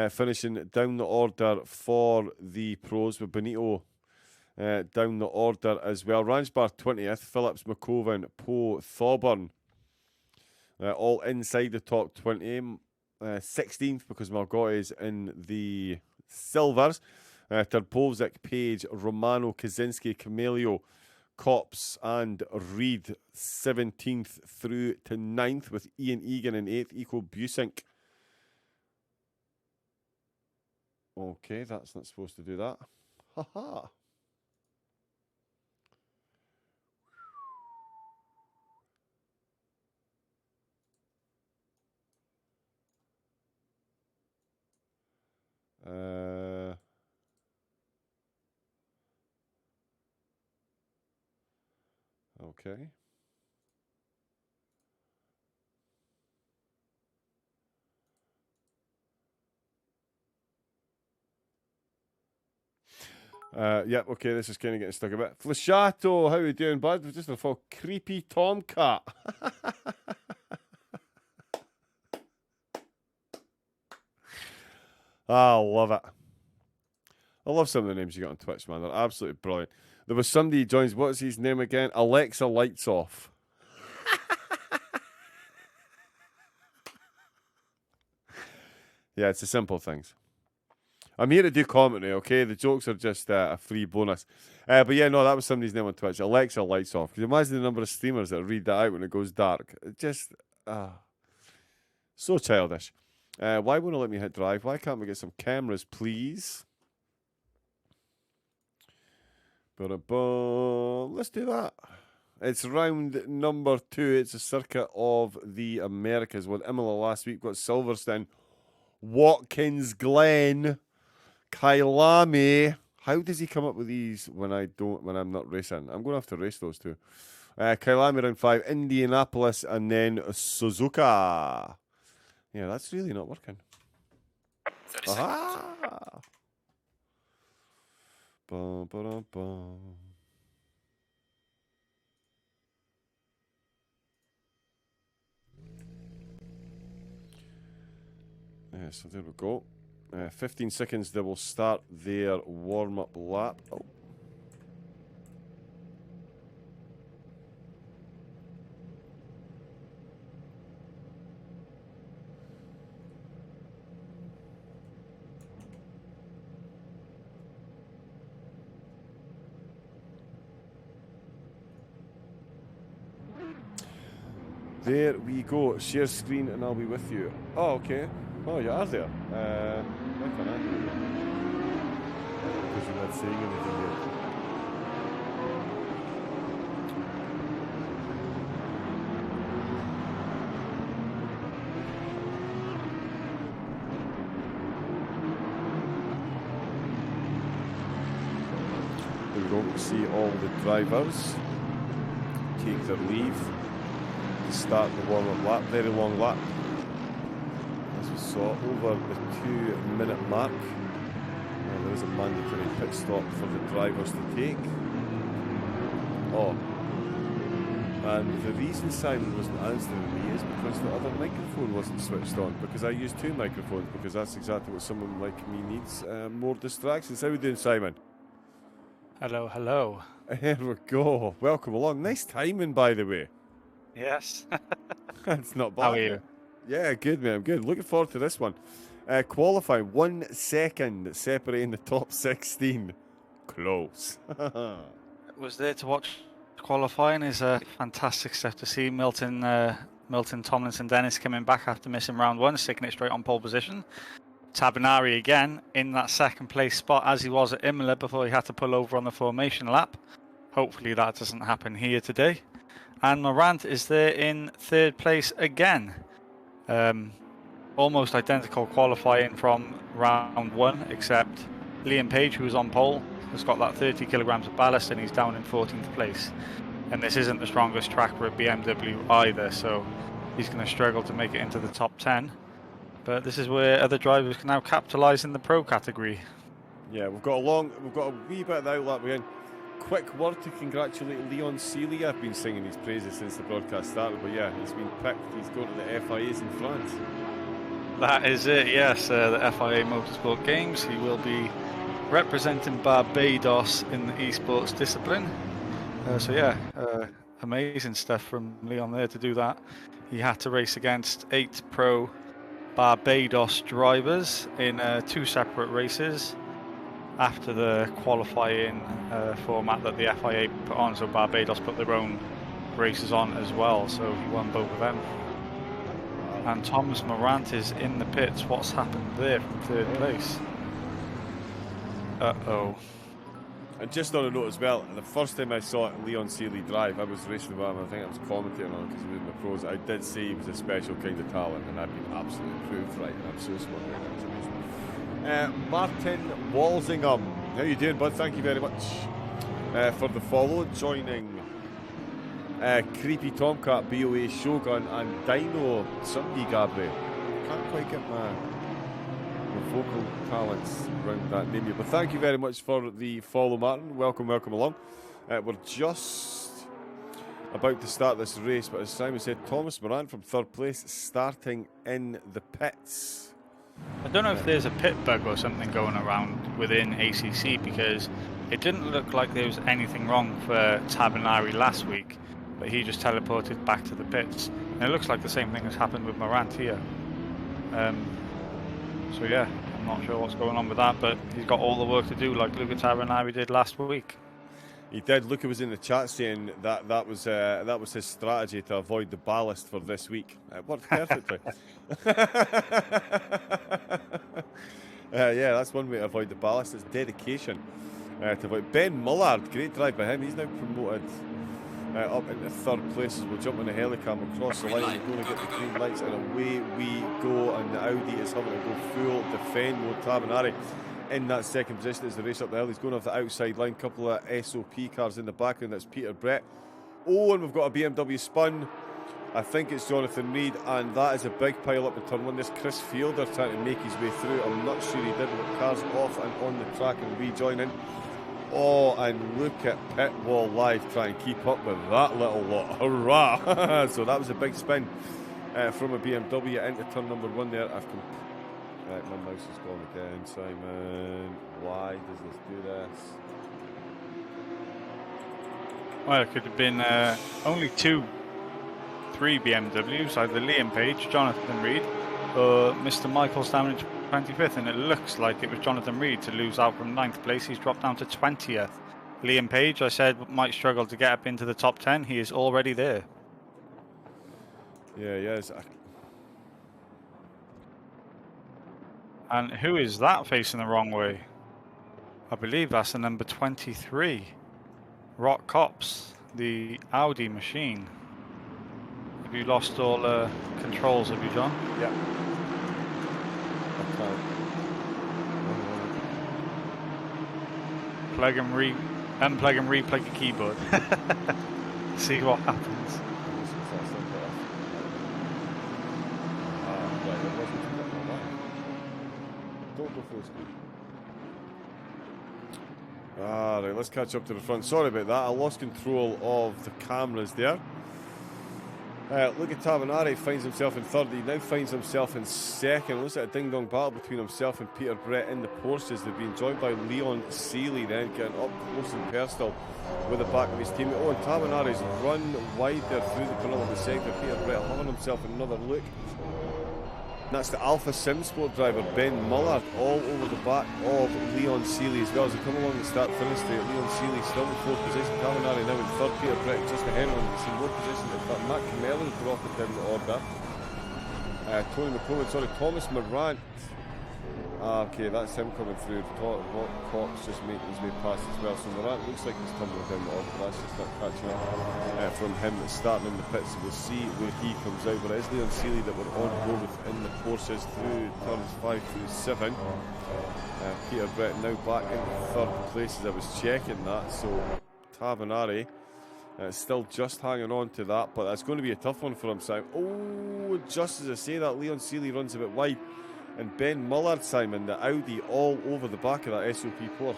S1: Finishing down the order for the pros, with Benito down the order as well. Ranchbar 20th, Phillips, McCoven, Poe, Thorburn, all inside the top 20. 16th because Malgotti is in the silvers. Terpovic, Page, Romano, Kaczynski, Camelio, Copps and Reed 17th through to 9th, with Ian Egan in 8th, Eco Busink. Okay, that's not supposed to do that. Haha. Okay. Yep, okay, this is kind of getting stuck a bit. Flashato, how are you doing, bud? Just a full creepy tomcat. I love it. I love some of the names you got on Twitch, man. They're absolutely brilliant. There was somebody who joins, what's his name again? Alexa Lights Off. Yeah, it's the simple things. I'm here to do commentary, okay? The jokes are just a free bonus. But yeah, no, that was somebody's name on Twitch. Alexa Lights Off. Can you imagine the number of streamers that read that out when it goes dark? It just, so childish. Why won't it let me hit drive? Why can't we get some cameras, please? Let's do that. It's round number 2. It's a circuit of the Americas. With Imola last week, got Silverstone, Watkins Glen, Kailami. How does he come up with these when I'm not racing? I'm going to have to race those two. Kailami round 5, Indianapolis, and then Suzuka. Yeah, that's really not working. 30 Aha! Bum, ba-dum, bum. Yeah, so there we go. 15 seconds, they will start their warm-up lap. Oh. There we go. Share screen and I'll be with you. Oh, okay. Oh, you are there. Why can't I do it? Because you're not saying anything yet. There we go. We see all the drivers take their leave. Start the warm-up lap, very long lap, as we saw, over the 2-minute mark. There is a mandatory pit stop for the drivers to take. Oh, and the reason Simon wasn't answering me is because the other microphone wasn't switched on, because I use 2 microphones, because that's exactly what someone like me needs, more distractions. How are we doing, Simon?
S2: Hello, hello.
S1: Here we go. Welcome along. Nice timing, by the way.
S2: Yes.
S1: That's not bad.
S2: How are you?
S1: Yeah, good, man. I'm good. Looking forward to this one. Qualifying 1 second separating the top 16. Close.
S2: Was there to watch qualifying. Is fantastic stuff to see. Milton, Tomlinson, Dennis coming back after missing round 1, sticking it straight on pole position. Tabanari again in that second place spot as he was at Imola before he had to pull over on the formation lap. Hopefully that doesn't happen here today. And Morant is there in 3rd place again. Almost identical qualifying from round 1, except Liam Page, who was on pole, has got that 30 kilograms of ballast and he's down in 14th place. And this isn't the strongest track for a BMW either, so he's going to struggle to make it into the top 10. But this is where other drivers can now capitalise in the pro category.
S1: Yeah, we've got a wee bit of the outlap again. Quick word to congratulate Leon Seely. I've been singing his praises since the broadcast started, but yeah, he's been picked. He's going to the FIAs in France.
S2: That is it, yes, the FIA Motorsport Games. He will be representing Barbados in the esports discipline. So yeah, amazing stuff from Leon there to do that. He had to race against 8 pro Barbados drivers in 2 separate races after the qualifying format that the FIA put on, so Barbados put their own races on as well, so he won both of them. And Thomas Morant is in the pits. What's happened there from 3rd place? Uh-oh.
S1: And just on a note as well, the first time I saw Leon Seely drive, I was racing with him, I think I was commentating on it because he was in the pros. I did say he was a special kind of talent, and I've been absolutely proved right, and I'm so smart right now. Martin Walsingham, how you doing, bud? Thank you very much for the follow. Joining Creepy Tomcat, BOA Shogun, and Dino somebody Gabriel. Can't quite get my vocal talents around that name yet, but thank you very much for the follow, Martin. Welcome along. We're just about to start this race, but as Simon said, Thomas Morant from 3rd place starting in the pits.
S2: I don't know if there's a pit bug or something going around within ACC, because it didn't look like there was anything wrong for Tabanari last week, but he just teleported back to the pits. And it looks like the same thing has happened with Morant here. So yeah, I'm not sure what's going on with that, but he's got all the work to do like Luca Tabanari did last week.
S1: He did. Luca was in the chat saying that was his strategy to avoid the ballast for this week. It worked perfectly. Yeah, that's one way to avoid the ballast. It's dedication to avoid. Ben Mullard, great drive by him. He's now promoted up into 3rd place. We'll jump on the helicam across the line. We're going to get the green lights, and away we go. And the Audi is having to go full defend mode. Tabanari in that 2nd position as the race up the hill. He's going off the outside line. Couple of SOP cars in the background. That's Peter Brett. Oh, and we've got a BMW spun. I think it's Jonathan Reed, and that is a big pile up in turn 1. There's Chris Fielder trying to make his way through. I'm not sure he did, with cars off and on the track and rejoining. Oh, and look at Pit Wall Live try and keep up with that little lot. Hurrah! So that was a big spin from a BMW into turn number 1 there. Right, my mouse is gone again, Simon. Why does this do this?
S2: Well, it could have been only 3 BMWs, either Liam Page, Jonathan Reed, or Mr. Michael down in 25th, and it looks like it was Jonathan Reed to lose out from 9th place. He's dropped down to 20th. Liam Page, I said, might struggle to get up into the top 10. He is already there.
S1: Yeah, he is.
S2: And who is that facing the wrong way? I believe that's the number 23. Rock Cops, the Audi machine. Have you lost all controls, have you, John?
S1: Yeah. I can't.
S2: Unplug and replug your keyboard. See what happens.
S1: Don't go full screen. Right, let's catch up to the front. Sorry about that. I lost control of the cameras there. Look at Tavanari, finds himself in third. He now finds himself in second. Looks like a ding-dong battle between himself and Peter Brett in the Porsches. They've been joined by Leon Seeley then, getting up close and personal with the back of his team. Oh, and Tavanari's run wide there through the penultimate sector. Peter Brett having himself another look. And that's the Alpha Sim Sport driver, Ben Mullard, all over the back of Leon Seeley as well. As they come along the start-finish straight, Leon Seeley still in fourth position. Tavanari now in third. Peter Brett just ahead of him. It's in more position. In fact, Matt Camello dropping down the order. Tony McCollum, Thomas Morant. Okay, that's him coming through. Cox just making his way past as well. So Morant looks like he's tumbling down the order, but that's just not catching up from him starting in the pits. So we'll see where he comes out. But it is Leon Seeley that we're on board with in the Porsches through turns 5 through 7. Peter Brett now back in third place as I was checking that. So Tavanari still just hanging on to that, but that's going to be a tough one for him, Simon. Oh, just as I say that, Leon Seeley runs a bit wide. And Ben Mullard, Simon, the Audi all over the back of that SOP Porsche.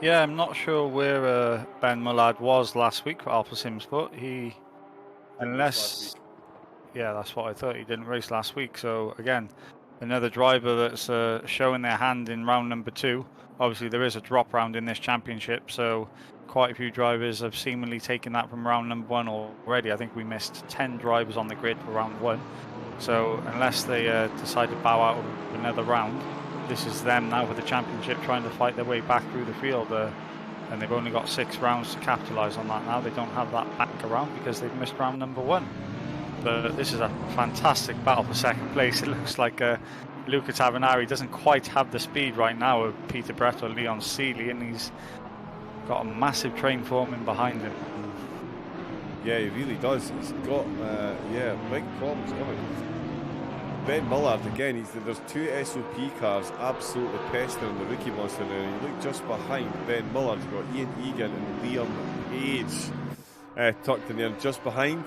S2: Yeah, I'm not sure where Ben Mullard was last week for Alpha Sim Sport. Unless, yeah, that's what I thought. He didn't race last week. So again, another driver that's showing their hand in round number 2. Obviously, there is a drop round in this championship, so quite a few drivers have seemingly taken that from round number 1 already. I think we missed 10 drivers on the grid for round 1. So unless they decide to bow out of another round, this is them now with the championship trying to fight their way back through the field. And they've only got 6 rounds to capitalise on that now. They don't have that back around because they've missed round number 1. But this is a fantastic battle for second place. It looks like Luca Tavanari doesn't quite have the speed right now of Peter Brett or Leon Seeley, and he's got a massive train forming behind him.
S1: Yeah, he really does. He's got, big problems coming. Ben Mullard, again, there's 2 SOP cars absolutely pestering the rookie monster now. And you look just behind Ben Mullard, you've got Ian Egan and Liam Page tucked in there. Just behind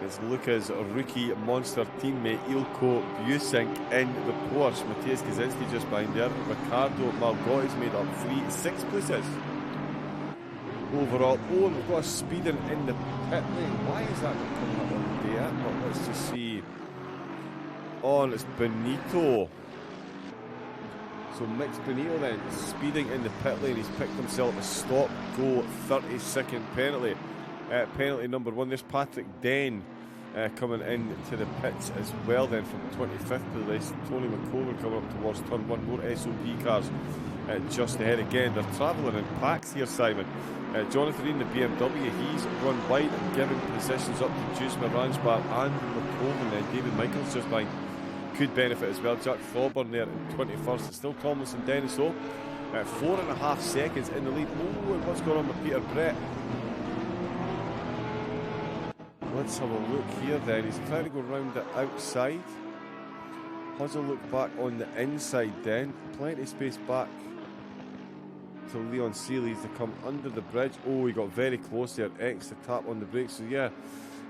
S1: is Luca's rookie monster teammate Ilko Busink in the Porsche. Matthias Kaczynski just behind there. Ricardo Malgotti's made up 6 places overall. Oh, and we've got a speeding in the pit lane. Why is that not coming up on the day? But let's just see. Oh, and it's Benito. So Mix Benito then speeding in the pit lane. He's picked himself a stop-go 30-second penalty. Penalty number 1. There's Patrick Den coming into the pits as well then from 25th place. Tony McCover coming up towards turn 1. More SOP cars just ahead again. They're travelling in packs here, Simon. Jonathan Reed in the BMW, he's run wide and given positions up to Juice Morange-Bar and McCoven. Then David Michaels just behind could benefit as well. Jack Thorburn there in 21st. It's still Thomas and Dennis though. 4.5 seconds in the lead. Oh, and what's going on with Peter Brett? Let's have a look here then. He's trying to go round the outside. Has a look back on the inside then. Plenty of space back to Leon Seeley to come under the bridge. Oh, he got very close there. Extra tap on the brakes. So yeah,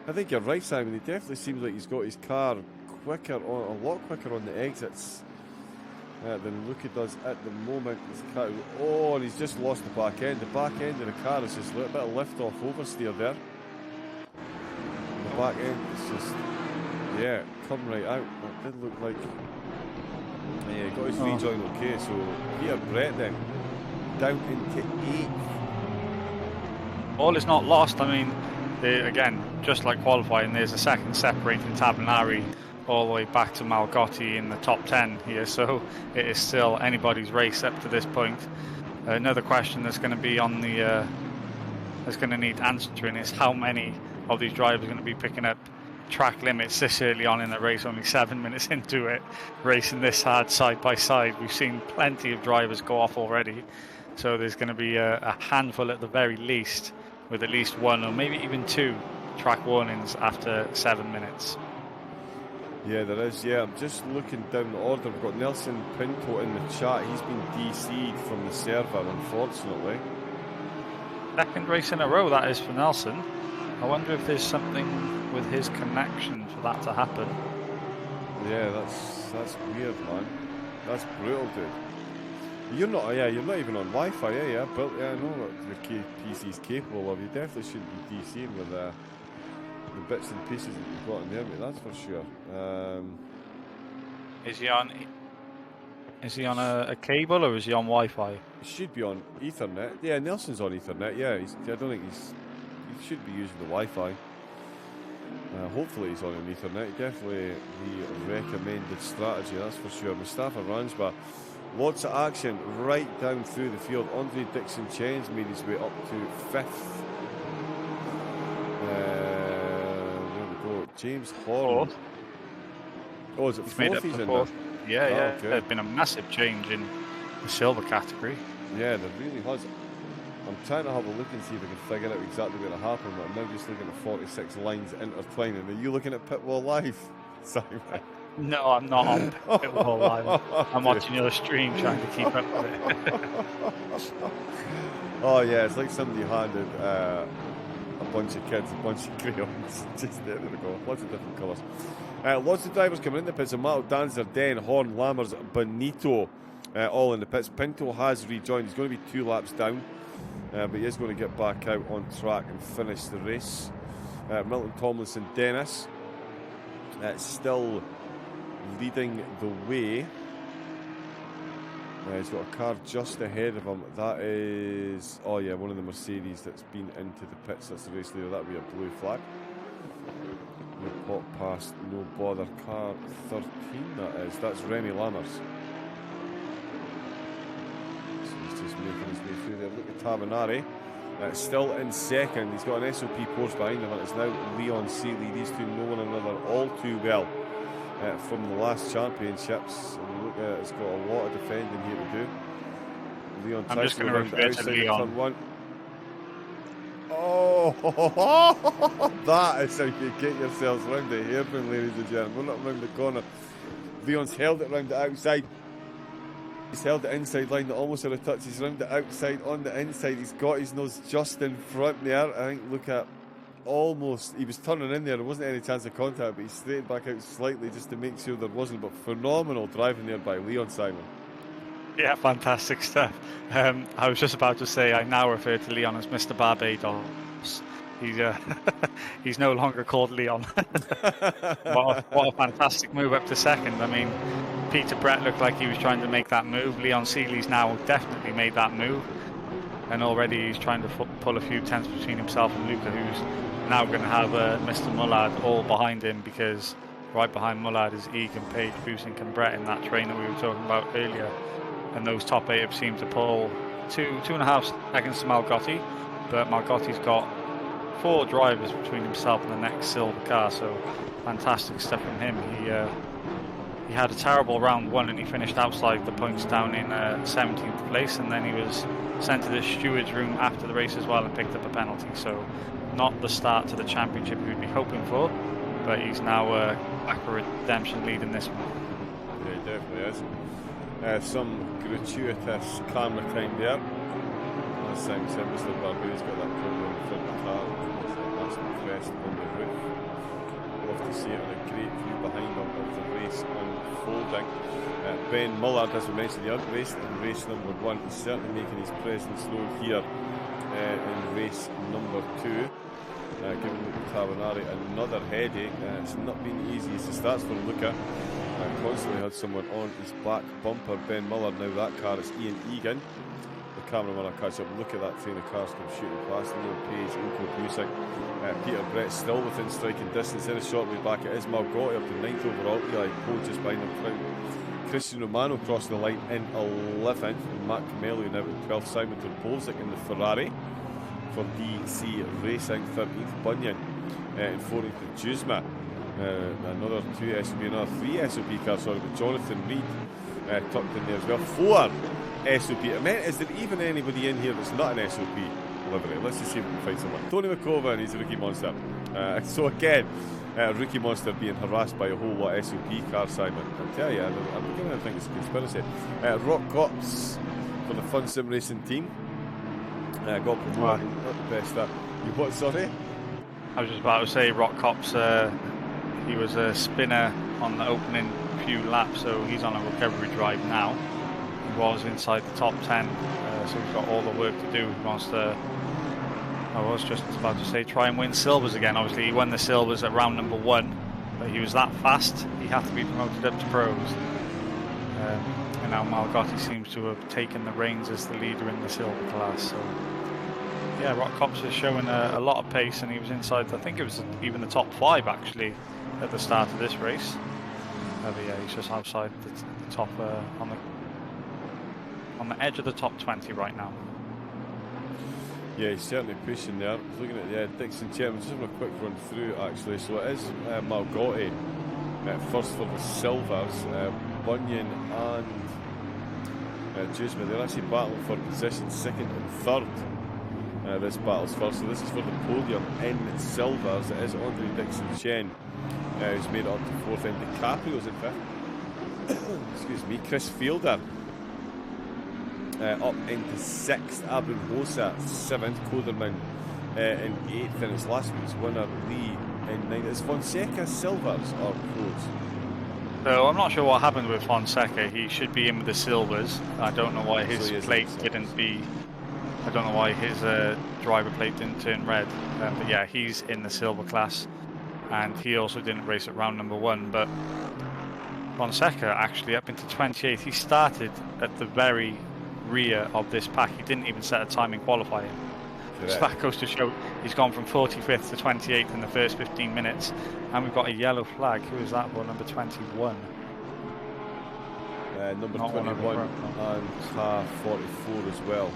S1: I think you're right, Simon. He definitely seems like he's got his car quicker, a lot quicker on the exits than Luca does at the moment. Oh, and he's just lost the back end. The back end of the car is just a little bit of lift off oversteer there. The back end is just, yeah, come right out. That did look like, yeah, he got his rejoin okay. So Peter Brett then down into 8th.
S2: All is not lost. I mean, again, just like qualifying, there's a second separating Tabanari all the way back to Malgotti in the top 10 here, so it is still anybody's race up to this point. Another question that's going to be on the that's going to need answering is how many of these drivers are going to be picking up track limits this early on in the race, only 7 minutes into it, racing this hard side by side. We've seen plenty of drivers go off already, so there's going to be a handful at the very least, with at least one or maybe even two track warnings after 7 minutes.
S1: Yeah, there is. Yeah, I'm just looking down the order. We've got Nelson Pinto in the chat. He's been DC'd from the server, unfortunately.
S2: Second race in a row, that is, for Nelson. I wonder if there's something with his connection for that to happen.
S1: Yeah, that's weird, man. That's brutal, dude. You're not even on Wi-Fi, yeah. But yeah, I know what the PC's capable of. You definitely shouldn't be DCing with the bits and pieces that you've got in there, mate. That's for sure.
S2: Is he on a cable, or is he on Wi-Fi?
S1: He should be on Ethernet. Yeah, Nelson's on Ethernet. Yeah, I don't think he should be using the Wi-Fi. Hopefully he's on an Ethernet. Definitely the recommended strategy, that's for sure. Mustafa Ranjba, lots of action right down through the field. Andre Dixon-Chen's made his way up to 5th. There we go. James Horn. Oh, is it 4th he's in there?
S2: Yeah,
S1: Okay.
S2: There's been a massive change in the silver category.
S1: Yeah, there really has. I'm trying to have a look and see if I can figure out exactly what happened, but I'm now just looking at 46 lines intertwining. Are you looking at Pitwall Live, Simon?
S2: No, I'm not on Pitwall Live. I'm watching your stream, trying to keep up with it.
S1: Oh yeah, it's like somebody handed a bunch of kids a bunch of crayons. Just there we go. Lots of different colours. Lots of drivers coming in the pits. Amato, Danzer, Den, Horn, Lammers, Benito, all in the pits. Pinto has rejoined. He's going to be 2 laps down, but he is going to get back out on track and finish the race. Milton Tomlinson, Dennis, still leading the way. He's got a car just ahead of him. That is, oh yeah, one of the Mercedes that's been into the pits. That's the race leader. That would be a blue flag. No pop past, no bother. Car 13, that is. That's Remy Lammers. So he's just making his way through there. Look at Tabanari. Still in second. He's got an SOP Porsche behind him, and it's now Leon Seeley. These two know one another all too well from the last championships. And look, it's got a lot of defending here to do. Leon
S2: I'm just going to refer to Leon.
S1: Oh, that is how you get yourselves round the hairpin, ladies and gentlemen. We're not round the corner. Leon's held it round the outside. He's held the inside line, almost out of touch. He's round the outside, on the inside. He's got his nose just in front there. I think, look at, almost, he was turning in there. There wasn't any chance of contact, but he straightened back out slightly just to make sure there wasn't. But phenomenal driving there by Leon, Simon.
S2: Yeah, fantastic stuff. I was just about to say, I now refer to Leon as Mr. Barbados. He's no longer called Leon. what a fantastic move up to second. I mean, Peter Brett looked like he was trying to make that move. Leon Seeley's now definitely made that move. And already he's trying to pull a few tenths between himself and Luca, who's now going to have Mr. Mullard all behind him, because right behind Mullard is Egan, Page, Busink and Brett in that train that we were talking about earlier. And those top 8 have seemed to pull 2.5 seconds to Malgotti, but Malgotti's got 4 drivers between himself and the next silver car, so fantastic stuff from him. He had a terrible round 1 and he finished outside the points down in 17th place, and then he was sent to the steward's room after the race as well and picked up a penalty. So not the start to the championship we'd be hoping for, but he's now back for redemption lead in this one.
S1: Yeah, he definitely is. Some gratuitous camera time there. As Simon said, Mr. Barbu's got that program in front of the car. That's the crest on the roof. Love to see it on a great view behind him of the race unfolding. Ben Mullard, as we mentioned, he hadn't raced in race number 1. He's certainly making his presence known here in race number 2. Giving Tabanari another headache. It's not been easy as the starts for Luca. Constantly had someone on his back bumper. Ben Mullard, now that car is Ian Egan. The cameraman will catch up. Look at that train of cars come shooting past. Neil Page, Uko Busek. Peter Brett still within striking distance. In a short way back, it is Malgotti up to 9th overall. Eli Poe just behind him. Christian Romano crossing the line in 11th. And Matt Camello now in 12th. Simon Terbolzik in the Ferrari for DC Racing. 13th Bunyan in 14th. Juzma Another 2 SOP, another 3 SOP cars, sorry, but Jonathan Reed tucked in there as well. 4 SOP. I mean, is there even anybody in here that's not an SOP livery? Let's just see if we can find someone. Tony McCover, and he's a rookie monster. So again, rookie monster being harassed by a whole lot of SOP cars, Simon. I tell you, I'm beginning to think it's a conspiracy. Rock Cops for the Fun Sim Racing team. Got promoted, not the best. You what, sorry?
S2: I was just about to say, Rock Cops, he was a spinner on the opening few laps, so he's on a recovery drive now. He was inside the top 10, so he's got all the work to do. He wants to, I was just about to say, try and win silvers again. Obviously, he won the silvers at round number 1, but he was that fast, he had to be promoted up to pros. And now Malgotti seems to have taken the reins as the leader in the silver class. So yeah, Rock Cops is showing a lot of pace, and he was inside, I think it was even the top 5 actually at the start of this race. But yeah, he's just outside the top, on the edge of the top 20 right now.
S1: Yeah, he's certainly pushing there. Looking at Dixon Chairman, just having a quick run through actually. So it is Malgotti first for the silvers. Bunyan and Jusma, they're actually battling for position 2nd and 3rd. This battle's first, so this is for the podium in silvers. It is Andre Dixon Chen who's made it up to 4th, and DiCaprio's in 5th. Excuse me. Chris Fielder up into 6th. Abram Hosa 7th. Coderman in 8th, and it's last week's winner Lee in 9th. Is Fonseca silvers or pros?
S2: So I'm not sure what happened with Fonseca. He should be in with the silvers. I don't know why his plate didn't be. I don't know why his driver plate didn't turn red. But yeah, he's in the silver class, and he also didn't race at round number 1. But Fonseca actually up into 28th. He started at the very rear of this pack. He didn't even set a time in qualifying. Correct. So that goes to show he's gone from 45th to 28th in the first 15 minutes. And we've got a yellow flag. Who is that one? Number 21.
S1: Number 21 and car 44 as well.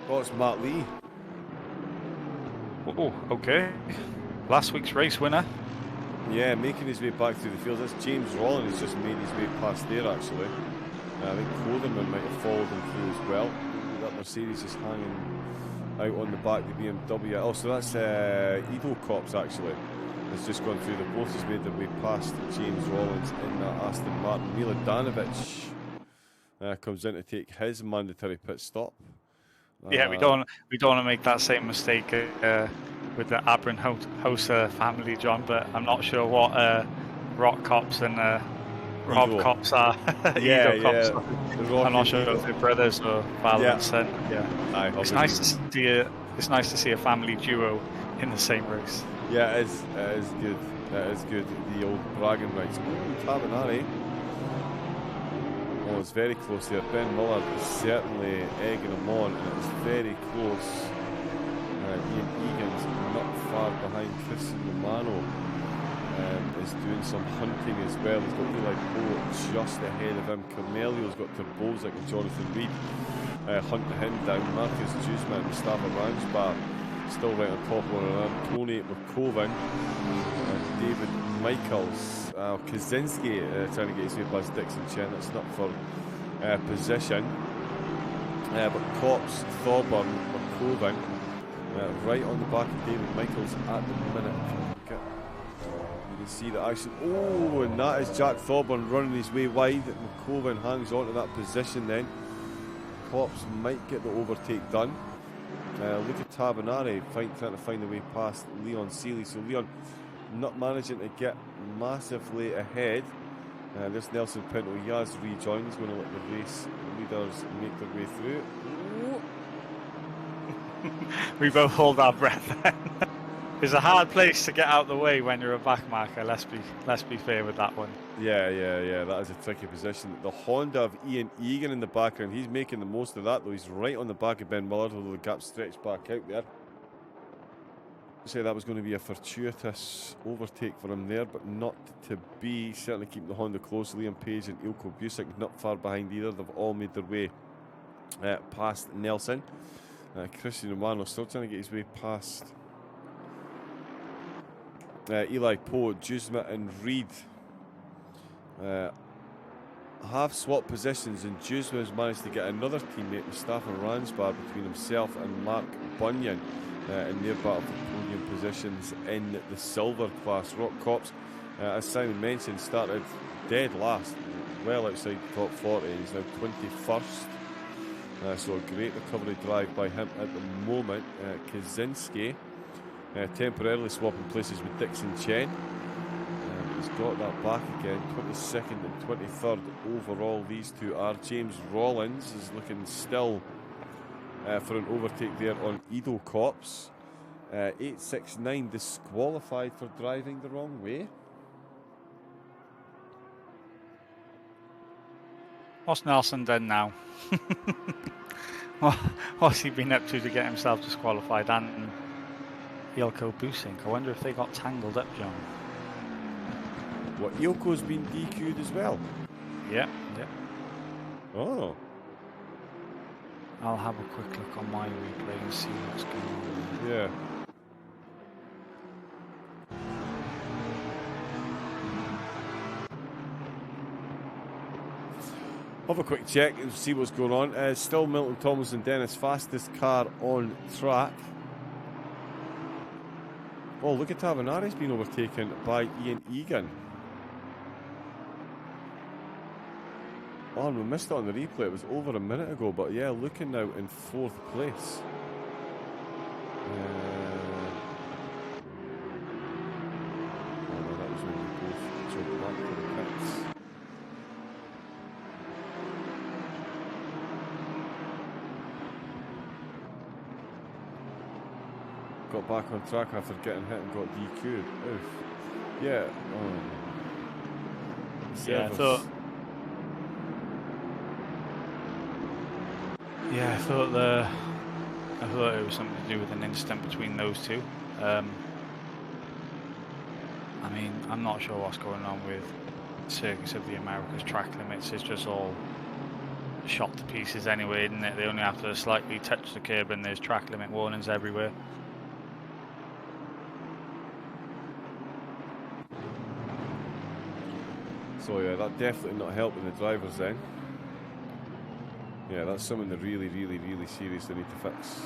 S1: It's Matt Lee.
S2: Oh, okay. Last week's race winner.
S1: Yeah, making his way back through the field. That's James Rollins has just made his way past there actually. I think Coderman might have followed him through as well. That Mercedes is hanging out on the back of the BMW. Oh, so that's Edo Cops actually. It's just gone through. The both has made their way past James Rollins in that Aston Martin. Milanovic comes in to take his mandatory pit stop.
S2: Yeah, we don't want to make that same mistake with the Abram Hosa family, John. But I'm not sure what Rock Cops and Rob Cops are.
S1: Yeah,
S2: Cops. I'm not sure if they're brothers or father and son. Yeah, it's nice to see it's nice to see a family duo in the same race.
S1: Yeah, it is good. That is good. The old bragging rights. Tabanari. Oh, it's very close there. Ben Muller is certainly egging him on, and it's very close. Ian Egan's not far behind. Christian Romano is doing some hunting as well. He's got Eli Poe just ahead of him. Carmelio's got Terbozic and Jonathan Reed hunting him down. Marcus Jusma and Mustafa Ranchbar still right on top of one another. Tony McCoven and David Michaels. Kaczynski trying to get his way past Dixon Chen. That's not for position. But Cops, Thorburn, McCoven right on the back of David Michaels at the minute. You can see the action. Oh, and that is Jack Thorburn running his way wide. McCoven hangs on to that position then. Cops might get the overtake done. Look at Tabanari trying to find a way past Leon Seeley. So Leon not managing to get massively ahead. There's Nelson Pinto. He has rejoined. He's going to let the race leaders make their way through.
S2: We both hold our breath then. It's a hard place to get out of the way when you're a back marker. Let's be fair with that one.
S1: Yeah. That is a tricky position. The Honda of Ian Egan in the background. He's making the most of that, though. He's right on the back of Ben Mullard, although the gap stretched back out there. Say that was going to be a fortuitous overtake for him there, but not to be. Certainly keeping the Honda close. Liam Page and Ilko Busick not far behind either. They've all made their way past Nelson. Christian Romano still trying to get his way past Eli Poe, Juzma and Reed. Have swapped positions, and Juzma has managed to get another teammate, Mustafa Ransbar, between himself and Mark Bunyan in their battle for podium positions in the silver class. Rock Cops, as Simon mentioned, started dead last, well outside the top 40. He's now 21st. So a great recovery drive by him at the moment. Kaczynski temporarily swapping places with Dixon Chen. He's got that back again. 22nd and 23rd overall, these two are. James Rollins is looking still for an overtake there on Edo Cops. 869 disqualified for driving the wrong way.
S2: What's Nelson done now? What's he been up to get himself disqualified? And Ilko Busink. I wonder if they got tangled up, John.
S1: What, Ilko's been DQ'd as well?
S2: Yeah.
S1: Oh.
S2: I'll have a quick look on my replay and see what's going on.
S1: Yeah. Have a quick check and see what's going on. Still Milton Thomas and Dennis, fastest car on track. Oh, look at Tavanari's been overtaken by Ian Egan. Oh, we missed it on the replay. It was over a minute ago, but yeah, looking now in 4th place. Oh no, that was when we both jumped back to the pits. Got back on track after getting hit and got DQ'd. Oof. Yeah. Oh.
S2: Yeah, I thought it was something to do with an incident between those two. I mean, I'm not sure what's going on with Circus of the Americas track limits. It's just all shot to pieces anyway, isn't it? They only have to slightly touch the curb and there's track limit warnings everywhere.
S1: So yeah, that definitely not helping the drivers then. Yeah, that's something they really seriously need to fix.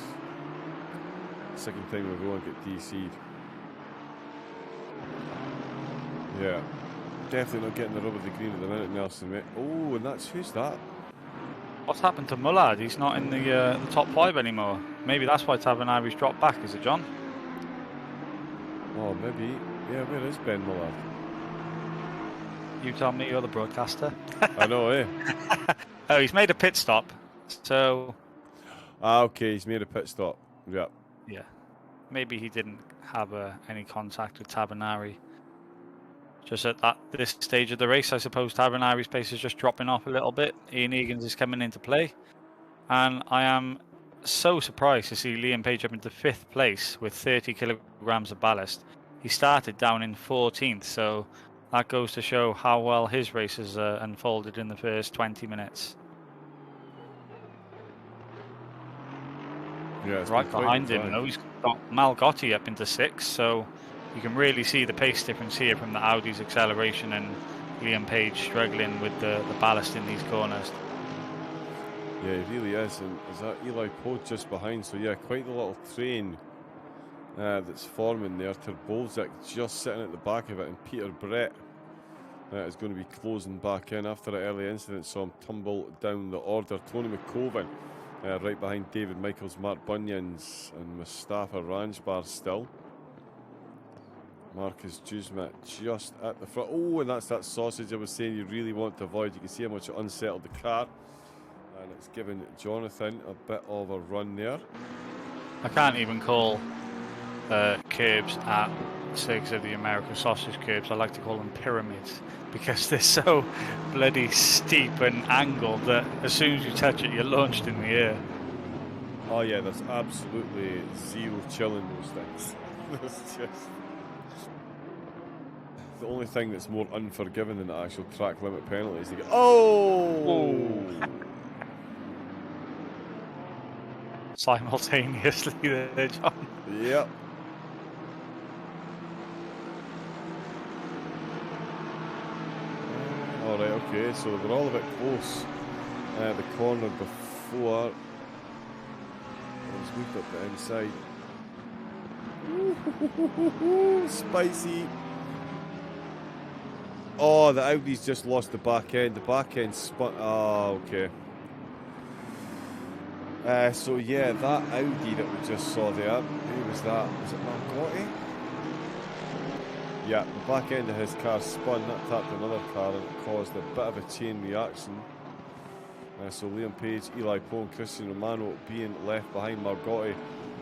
S1: Second time in a row and get DC'd. Yeah, definitely not getting the rub of the green at the minute, Nelson, mate. Oh, and who's that?
S2: What's happened to Mullard? He's not in the top 5 anymore. Maybe that's why Tavanari's dropped back, is it, John?
S1: Oh, maybe. Yeah, where is Ben Mullard?
S2: You tell me, you're the broadcaster.
S1: I know, eh?
S2: Oh, he's made a pit stop, so...
S1: Okay, he's made a pit stop. Yeah.
S2: Yeah. Maybe he didn't have any contact with Tavanari. Just at this stage of the race, I suppose Tavanari's pace is just dropping off a little bit. Ian Egan's is coming into play. And I am so surprised to see Liam Page up into 5th place with 30 kilograms of ballast. He started down in 14th, so that goes to show how well his race has unfolded in the first 20 minutes.
S1: Yeah,
S2: right behind him, though, he's got Malgotti up into 6th, so you can really see the pace difference here from the Audi's acceleration and Liam Page struggling with the ballast in these corners.
S1: Yeah, he really is. And is that Eli Poe just behind? So yeah, quite the little train that's forming there. Terbolzak just sitting at the back of it, and Peter Brett is going to be closing back in after an early incident. Saw him tumble down the order. Tony McCoven right behind David Michaels, Mark Bunyans, and Mustafa Ranjbar still. Marcus Juzma just at the front. Oh, and that's that sausage I was saying you really want to avoid. You can see how much it unsettled the car. And it's given Jonathan a bit of a run there.
S2: I can't even call curbs at Circus of the American sausage curbs. I like to call them pyramids because they're so bloody steep and angled that as soon as you touch it, you're launched in the air.
S1: Oh yeah, there's absolutely zero chill in those things. There's just... The only thing that's more unforgiving than the actual track limit penalty is to get... Oh!
S2: simultaneously there, John.
S1: Yep. Alright, okay, so they're all a bit close. The corner before. He's moved up the inside. Ooh, spicy. Oh, the Audi's just lost the back end. The back end spun. Oh, okay. So yeah, that Audi that we just saw there, who was that? Was it Margotti? Yeah, the back end of his car spun, that tapped another car and it caused a bit of a chain reaction. So Liam Page, Eli Poe and Christian Romano being left behind. Margotti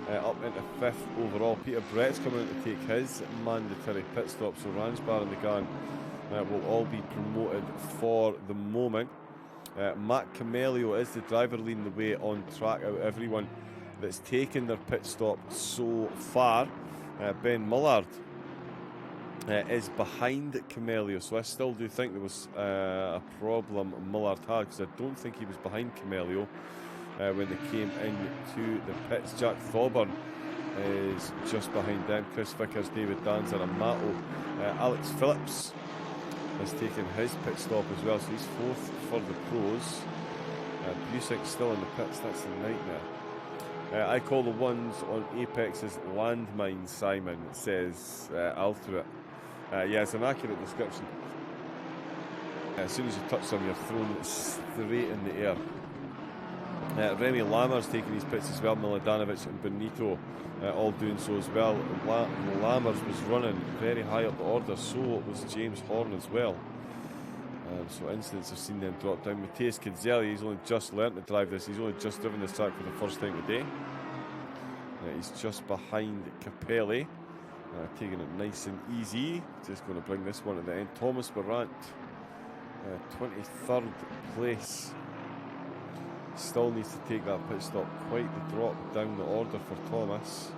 S1: up into 5th overall. Peter Brett's coming in to take his mandatory pit stop, so Ransbar and the gang will all be promoted for the moment. Matt Camelio is the driver leading the way on track out of everyone that's taken their pit stop so far. Ben Mullard is behind Camelio, so I still do think there was a problem Mullard had, because I don't think he was behind Camelio when they came into the pits. Jack Thorburn is just behind them. Chris Vickers, David Danzer and Matto. Alex Phillips has taken his pit stop as well, so he's 4th for the pros. Busick still in the pits, that's a nightmare. I call the ones on Apex's landmines, Simon says Altuit. Yeah, it's an accurate description. As soon as you touch them, you're thrown straight in the air. Remy Lamar's taking his pits as well. Miladanovic and Benito all doing so as well. Lammers was running very high up the order, so was James Horn as well. So incidents have seen them drop down. Matthias Kidzelli, he's only just learnt to drive this. He's only just driven this track for the first time today. He's just behind Capelli, taking it nice and easy. Just going to bring this one to the end. Thomas Morant, 23rd place. Still needs to take that pit stop. Quite the drop down the order for Thomas.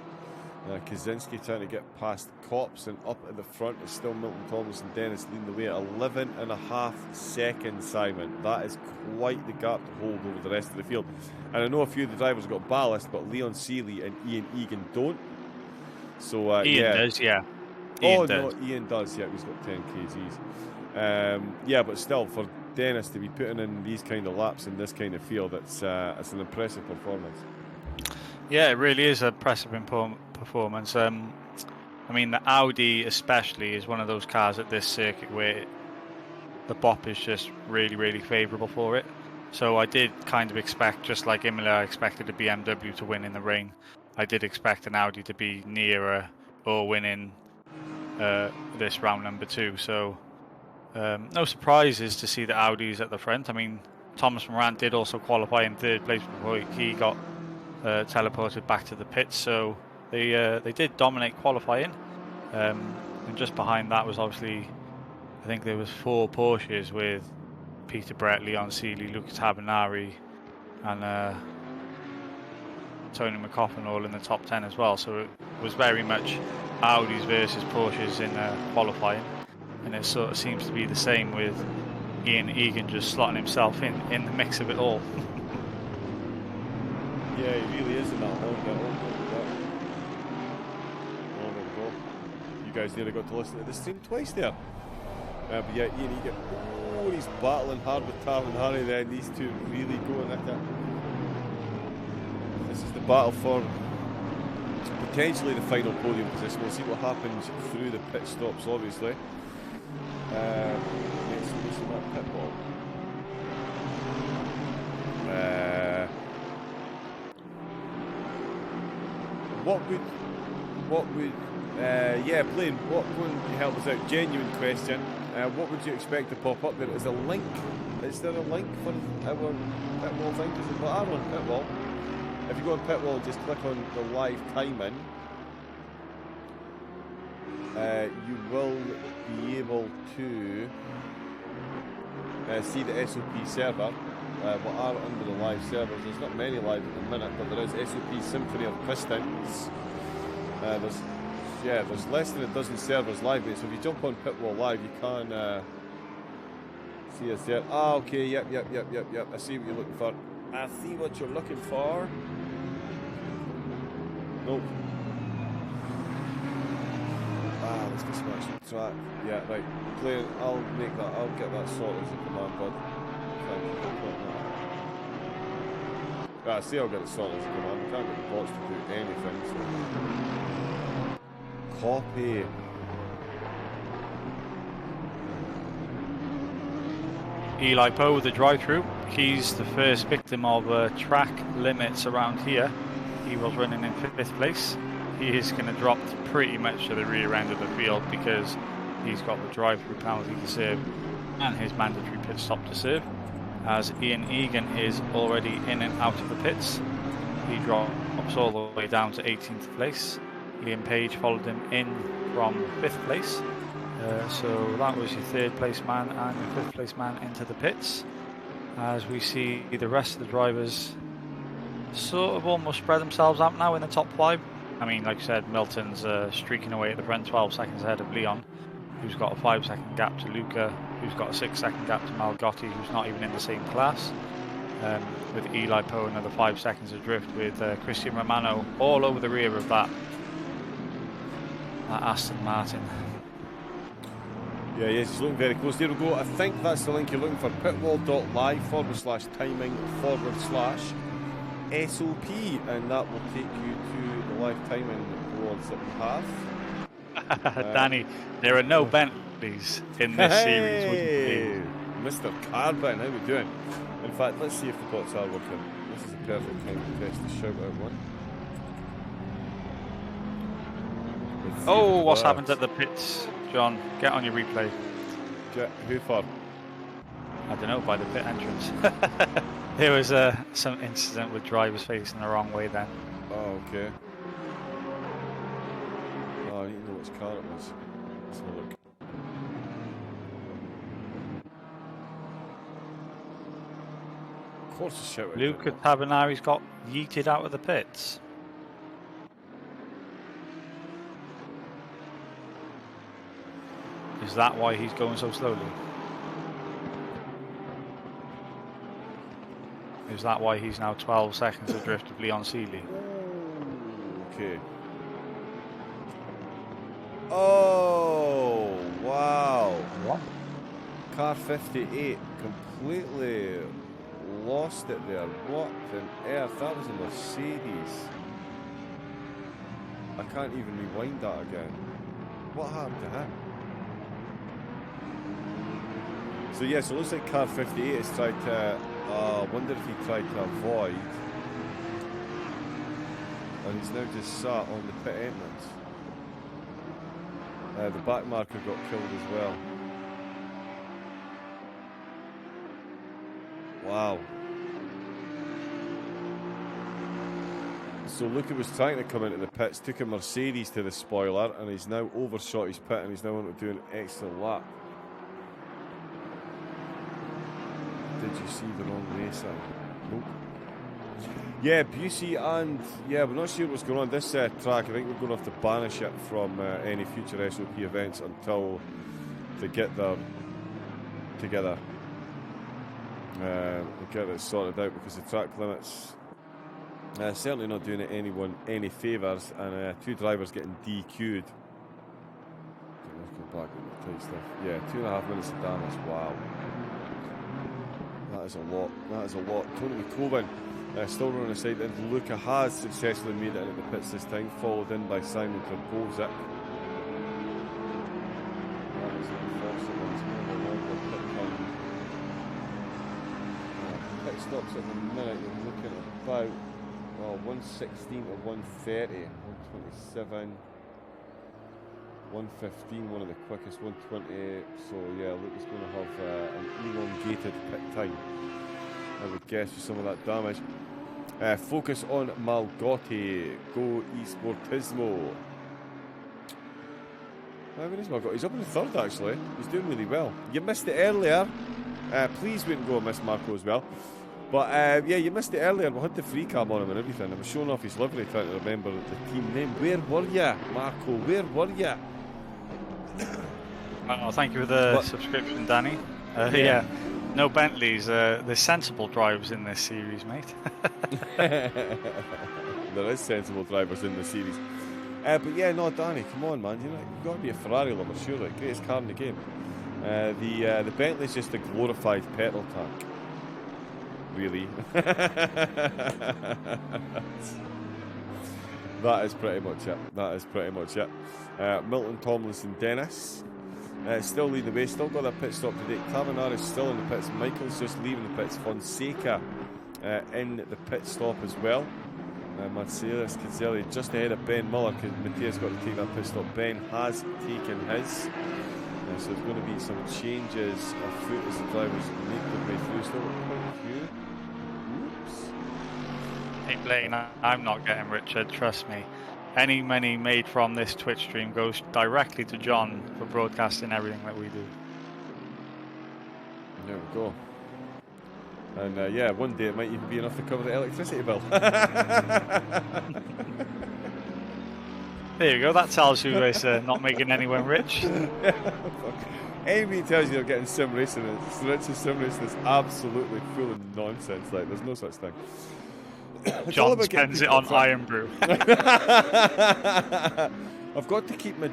S1: Kaczynski trying to get past Cops, and up at the front is still Milton Thomas and Dennis leading the way at 11.5 seconds, Simon. That is quite the gap to hold over the rest of the field. And I know a few of the drivers got ballast, but Leon Seeley and Ian Egan don't. So
S2: Ian does, yeah. Ian does.
S1: No, Ian does, yeah, he's got 10 kgs. Yeah, but still, for Dennis to be putting in these kind of laps in this kind of field, it's an impressive performance.
S2: Yeah, it really is an impressive performance. I mean, the Audi especially is one of those cars at this circuit where the bop is just really, really favourable for it. So I did kind of expect, just like Imola, I expected a BMW to win in the rain. I did expect an Audi to be nearer or winning this round number 2. So no surprises to see the Audis at the front. I mean, Thomas Morant did also qualify in 3rd place before he got teleported back to the pits. So they did dominate qualifying. And just behind that was obviously, I think there was 4 Porsches with Peter Brett, Leon Seeley, Lucas Habinari and Tony McCoffin all in the top 10 as well. So it was very much Audis versus Porsches in qualifying. And it sort of seems to be the same with Ian Egan just slotting himself in the mix of it all.
S1: Yeah, he really is in that Honda. You guys nearly got to listen to the stream twice there. But yeah, Ian Egan, he's battling hard with Talon Harry there. These two really going at it. This is the battle for potentially the final podium position. We'll see what happens through the pit stops, obviously. Next we see that pit wall. Yeah, Blaine, what going to help us out? Genuine question. What would you expect to pop up there? Is there a link? Is there a link for our pit wall thing? Because we've got our own pit wall. If you go on pit wall, just click on the live timing. You will be able to see the SOP server. We are under the live servers. There's not many live at the minute, but there is SOP Symphony of Pistons. There's less than a dozen servers live, so if you jump on Pitwall Live, you can see us there. Ah, okay, yep. I see what you're looking for. Nope. Ah, let's get smashed on the track. Yeah, right. Play. I'll make that. I'll get that sorted as a command, bud. Thank you for putting that. I see I'll get it sorted as a command. I can't get the bots to do anything, so... Copy.
S2: Eli Poe with the drive-through. He's the first victim of track limits around here. He was running in 5th place. He is going to drop pretty much to the rear end of the field because he's got the drive-through penalty to serve and his mandatory pit stop to serve. As Ian Egan is already in and out of the pits. He drops all the way down to 18th place. Ian Page followed him in from 5th place. So that was your 3rd place man and your 5th place man into the pits. As we see the rest of the drivers sort of almost spread themselves out now in the top 5. I mean, like I said, Milton's streaking away at the front, 12 seconds ahead of Leon, who's got a 5-second gap to Luca, who's got a 6-second gap to Malgotti, who's not even in the same class. With Eli Poe another 5 seconds adrift, with Christian Romano all over the rear of that Aston Martin.
S1: Yeah, yes, he's looking very close. There we go. I think that's the link you're looking for. pitwall.live/timing/SOP, and that will take you to the live timing boards that we have.
S2: Danny, there are no Bentleys in this series.
S1: Hey, Mr. Carbon, how we doing? In fact, let's see if the bots are working. This is a perfect time to test the shout out one.
S2: Oh, what's happened at the pits, John? Get on your replay.
S1: Get who for?
S2: I don't know, by the pit entrance. There was some incident with drivers facing the wrong way then.
S1: Oh, okay. Oh, I need to know which car it was. Let's have a look. Of course, the shout out.
S2: Luca Tabernari's got yeeted out of the pits. Is that why he's going so slowly? Is that why he's now 12 seconds adrift of Leon Seeley?
S1: Okay. Oh, wow.
S2: What?
S1: Car 58 completely lost it there. What on earth? That was a Mercedes. I can't even rewind that again. What happened to him? So yes, it looks like car 58 has tried to, I wonder if he tried to avoid, and he's now just sat on the pit entrance. The back marker got killed as well. Wow. So Luca was trying to come into the pits, took a Mercedes to the spoiler, and he's now overshot his pit and he's now on to do an extra lap. Did you see the wrong racer? Nope. Yeah, Busey and... Yeah, we're not sure what's going on. This track, I think we're going to have to banish it from any future SOP events until they get their together. We'll get it sorted out because the track limits certainly not doing anyone any favours, and 2 drivers getting DQ'd. Let's go back into the tight stuff. Yeah, 2.5 minutes of damage. Wow. That is a lot. That is a lot. Tony McCoven still running aside, and Luca has successfully made it into the pits this time, followed in by Simon Trbozic. That is unfortunate. It's more of a longer pit time. Pit stops at the minute, you're looking at about 1:16 or 1:30, 1:27. 1:15, one of the quickest, 1:20. So yeah, Luca's going to have an elongated pit time, I would guess, with some of that damage. Focus on Malgotti. Go Esportismo. Where is Malgotti? He's up in the 3rd actually. He's doing really well. You missed it earlier. Please wait and go and miss Marco as well. But yeah, you missed it earlier. We had the free cam on him and everything. I was showing off his livery, trying to remember the team name. Where were you, Marco? Where were you?
S2: Oh, thank you for the subscription, Danny. Yeah, no Bentleys. There's sensible drivers in this series, mate.
S1: There is sensible drivers in the series. But yeah, no, Danny, come on, man. You've got to be a Ferrari lover, surely. Greatest car in the game. The Bentley's just a glorified petrol tank. Really. That is pretty much it. Milton, Tomlinson, Dennis. Still leading the way, still got their pit stop today. Tavernier is still in the pits. Michael's just leaving the pits. Fonseca in the pit stop as well. Mercedes Cazelli just ahead of Ben Muller because Matthias got to take that pit stop. Ben has taken his. So there's going to be some changes afoot as the drivers make their way through. Still quite a few. Oops.
S2: Hey Blaine, I'm not getting Richard, trust me. Any money made from this Twitch stream goes directly to John for broadcasting everything that we do.
S1: There we go. And yeah, one day it might even be enough to cover the electricity bill.
S2: There you go, that tells you it's not making anyone rich.
S1: Anybody tells you they're getting sim racing, it's rich as sim racing is absolutely full of nonsense. Like, there's no such thing.
S2: John spends it on Iron Brew.
S1: I've got to keep the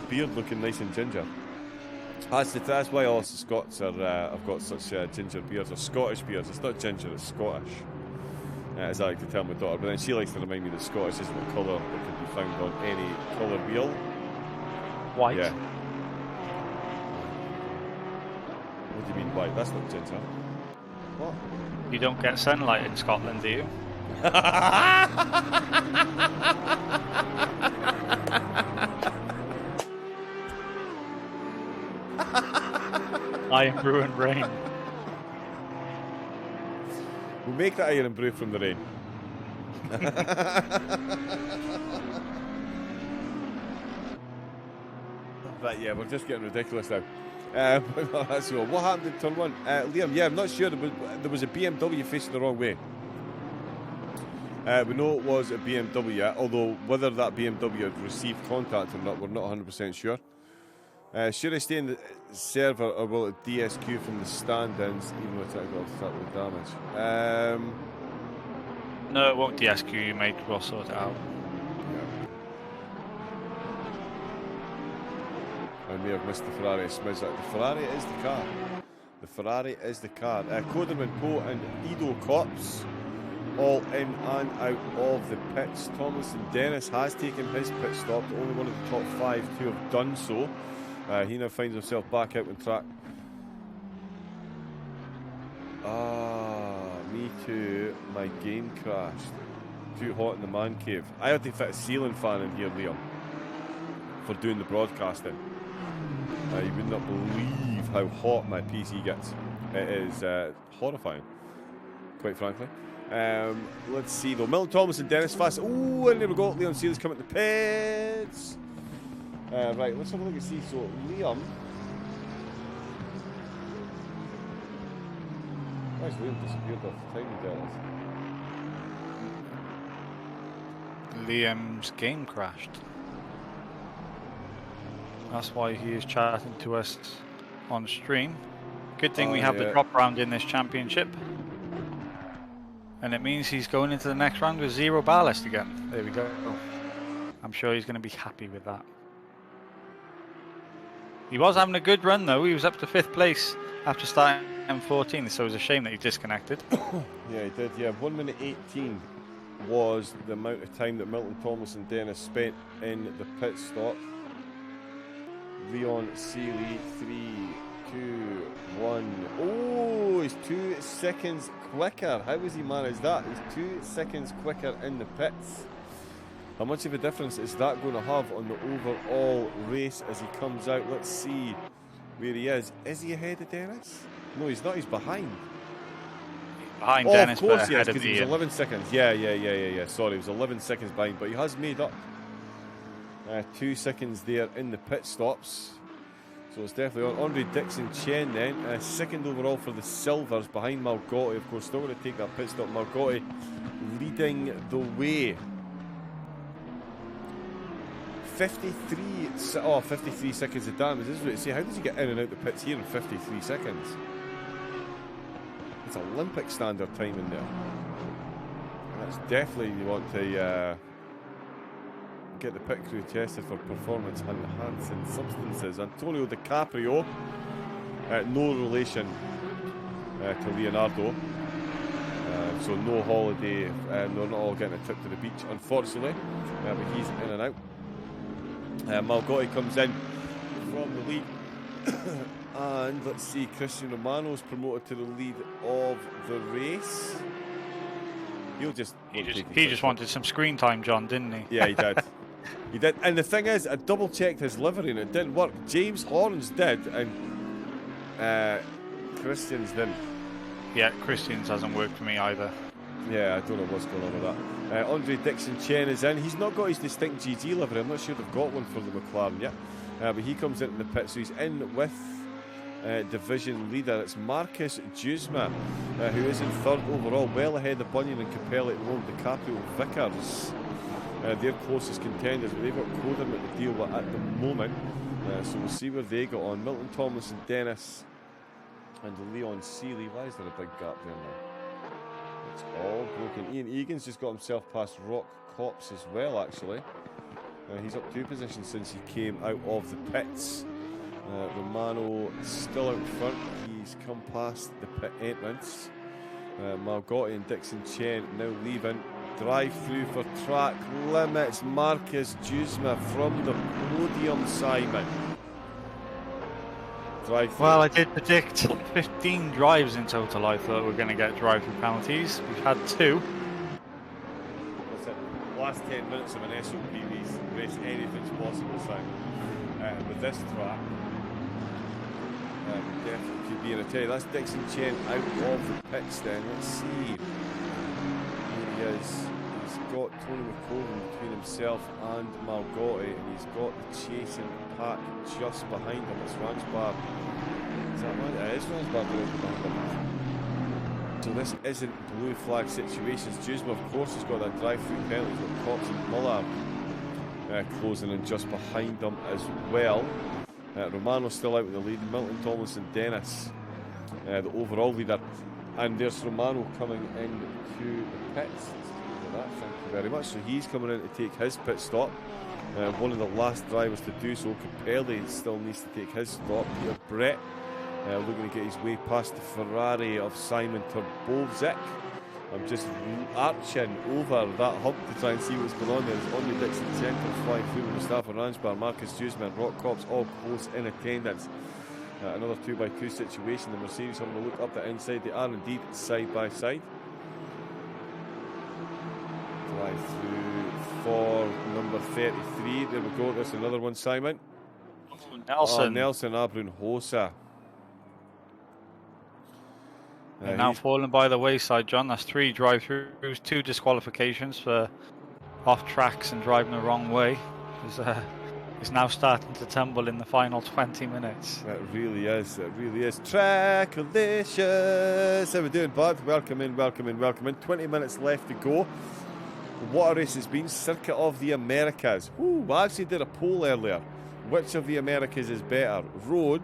S1: beard looking nice and ginger. That's why all the Scots are. I've got such ginger beards, or Scottish beards. It's not ginger, it's Scottish, as I like to tell my daughter. But then she likes to remind me that Scottish isn't a colour that can be found on any colour wheel.
S2: White.
S1: Yeah. What do you mean white? That's not ginger. What?
S2: You don't get sunlight in Scotland, do you? Iron Brew and rain.
S1: We'll make that Iron Brew from the rain. But yeah, we're just getting ridiculous now. So what happened in turn one? Liam, yeah, I'm not sure. There was a BMW facing the wrong way. We know it was a BMW, although whether that BMW had received contact or not, we're not 100% sure. Should I stay in the server or will it DSQ from the stand-ins even though it's actually off start with damage?
S2: No, it won't DSQ you, mate. We'll sort it out.
S1: I may have missed the Ferrari smidge. The Ferrari is the car. The Ferrari is the car. Coderman, Poe and Edo Cops all in and out of the pits. Tomlinson Dennis has taken his pit stop. Only one of the top 5 to have done so. He now finds himself back out on track. Me too. My game crashed. Too hot in the man cave. I had to fit a ceiling fan in here, Liam, for doing the broadcasting. You would not believe how hot my PC gets. It is horrifying, quite frankly. Let's see though. Milton Thomas and Dennis Fast. Oh, and there we go. Leon Seals coming to the pits. Right, let's have a look and see. So, Liam. Why has Liam disappeared off the time, Dennis?
S2: Liam's game crashed. That's why he is chatting to us on stream. Good thing we have the drop round in this championship. And it means he's going into the next round with 0 ballast again. There we go. I'm sure he's going to be happy with that. He was having a good run though. He was up to 5th place after starting M14, so it was a shame that he disconnected.
S1: Yeah, he did. Yeah, 1 minute 18 was the amount of time that Milton Thomas and Dennis spent in the pit stop. Leon Seeley, 3, 2, 1. Oh, he's 2 seconds quicker. How has he managed that? He's 2 seconds quicker in the pits. How much of a difference is that going to have on the overall race as he comes out? Let's see where he is. Is he ahead of Dennis? No, he's not. He's behind.
S2: Behind Dennis,
S1: of course
S2: but
S1: he is,
S2: ahead of
S1: because he was 11 seconds. Yeah. Sorry, he was 11 seconds behind, but he has made up 2 seconds there in the pit stops. So it's definitely on. Andre Dixon Chen then, second overall for the Silvers behind Malgotti. Of course, still going to take that pit stop. Malgotti leading the way. 53 seconds of damage. This is what it say. How does he get in and out the pits here in 53 seconds? It's Olympic standard time in there. Motorsports, definitely you want to get the pit crew tested for performance enhancing substances. Antonio DiCaprio, no relation to Leonardo, so no holiday, they're not all getting a trip to the beach, unfortunately, but he's in and out. Malgotti comes in from the lead, and let's see, Christian Romano's promoted to the lead of the race.
S2: He just wanted some screen time, John, didn't he?
S1: Yeah, he did. He did. And the thing is, I double checked his livery and it didn't work. James Horns did, and Christian's didn't.
S2: Yeah, Christian's hasn't worked for me either.
S1: Yeah, I don't know what's going on with that. Andre Dixon Chen is in. He's not got his distinct GG livery. I'm not sure they've got one for the McLaren yet. But he comes into the pit, so he's in with division leader. It's Marcus Duzma, who is in third overall, well ahead of Bunyan and Capelli at the moment. DiCaprio Vickers, their closest contenders, but they've got Coderman to deal with at the moment. So we'll see where they go on. Milton Thomas and Dennis and Leon Seeley. Why is there a big gap there now? It's all broken. Ian Egan's just got himself past Rock Cops as well, actually. He's up 2 positions since he came out of the pits. Romano still out in front. He's come past the pit entrance. Malgotti and Dixon Chen now leaving. Drive through for track limits. Marcus Duzma from the podium, Simon.
S2: Well, I did predict 15 drives in total. I thought we were going to get drive-through penalties. We've had 2.
S1: That's it. Last 10 minutes of an SOP race, anything's possible, Simon. With this track, definitely could be in a tie. That's Dixon Chen out of the pits then. Let's see. Here he is. He's got Tony McCollum between himself and Malgotti, and he's got the chasing pack just behind him. It's Ransbar. Is that right? It is Ransbar behind him. So this isn't blue flag situations. Duzma, of course, has got that drive-through penalty. He's got Cox and Muller closing in just behind them as well. Romano's still out in the lead. Milton Thomas and Dennis, the overall leader. And there's Romano coming into the pits. Thank you very much. So he's coming in to take his pit stop. One of the last drivers to do so. Capelli still needs to take his stop. Peter Brett looking to get his way past the Ferrari of Simon Turbovic. I'm just arching over that hump to try and see what's going on there. There's Andre Dixon Chen flying through with Mustafa Ransbar, Marcus Duzma and Rock Cops all close in attendance. Another 2x2 situation. The Mercedes having a look up the inside. They are indeed side by side. Drive through for number 33. There we go. There's another one, Simon. Nelson Abrun Hosa.
S2: Now falling by the wayside, John. That's 3 drive-throughs, 2 disqualifications for off tracks and driving the wrong way. He's now starting to tumble in the final 20 minutes.
S1: It really is. It really is. Trackalicious. How we doing, bud? Welcome in, welcome in, welcome in. 20 minutes left to go. What a race has been. Circuit of the Americas. Woo, I actually did a poll earlier. Which of the Americas is better, road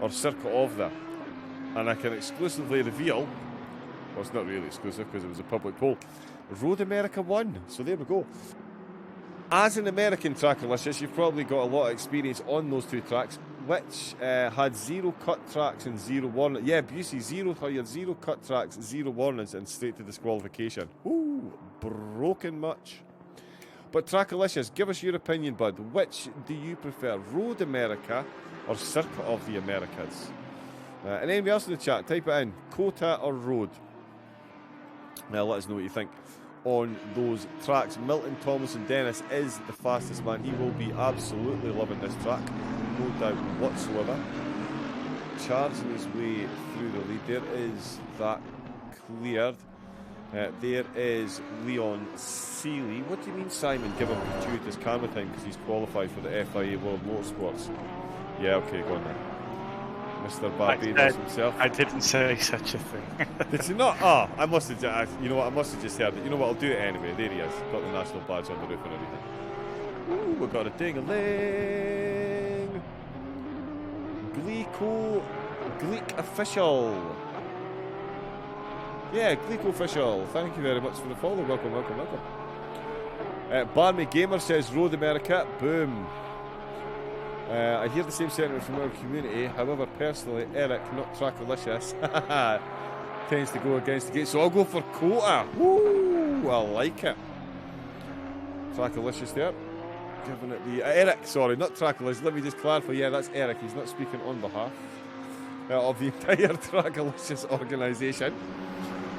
S1: or Circuit of the? And I can exclusively reveal, well, it's not really exclusive because it was a public poll, Road America won. So there we go. As an American Trackalicious, you've probably got a lot of experience on those 2 tracks, which had 0 cut tracks and 0 warnings. Yeah, Busey, 0 cut tracks, 0 warnings, and straight to disqualification. Ooh, broken much. But Trackalicious, give us your opinion, bud. Which do you prefer, Road America or Circuit of the Americas? And anybody else in the chat, type it in, Kota or Road. Now let us know what you think on those tracks. Milton Thomas and Dennis is the fastest man. He will be absolutely loving this track, no doubt whatsoever. Charging his way through the lead. There is that cleared. There is Leon Seeley. What do you mean, Simon? Give him gratuitous camera time because he's qualified for the FIA World Motorsports. Yeah, okay, go on then. Mr. Barbados himself.
S2: I didn't say such a thing.
S1: Did you not? Oh, I must have. You know what? I must have just heard it. You know what? I'll do it anyway. There he is. Got the national badge on the roof and everything. Ooh, we got a ding-a-ling. Gleek official. Yeah, Gleeko Official, thank you very much for the follow. Welcome, welcome, welcome. Barney Gamer says Road America. Boom. I hear the same sentiment from our community. However, personally, Eric, not Trackalicious, tends to go against the gate. So I'll go for Kota. Woo! I like it. Trackalicious there. Giving it the... Eric, sorry, not Trackalicious. Let me just clarify. Yeah, that's Eric. He's not speaking on behalf of the entire Trackalicious organisation.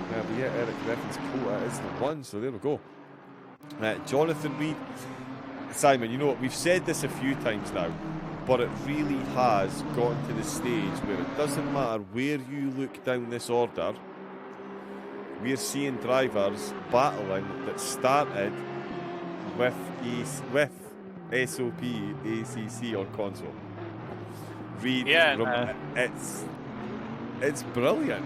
S1: But yeah, Eric reckons Kota is the one. So there we go. Jonathan Reed. Simon, you know what? We've said this a few times now, but it really has gotten to the stage where it doesn't matter where you look down this order, we're seeing drivers battling that started with SOP, ACC or console. Reed,
S2: yeah,
S1: it's brilliant.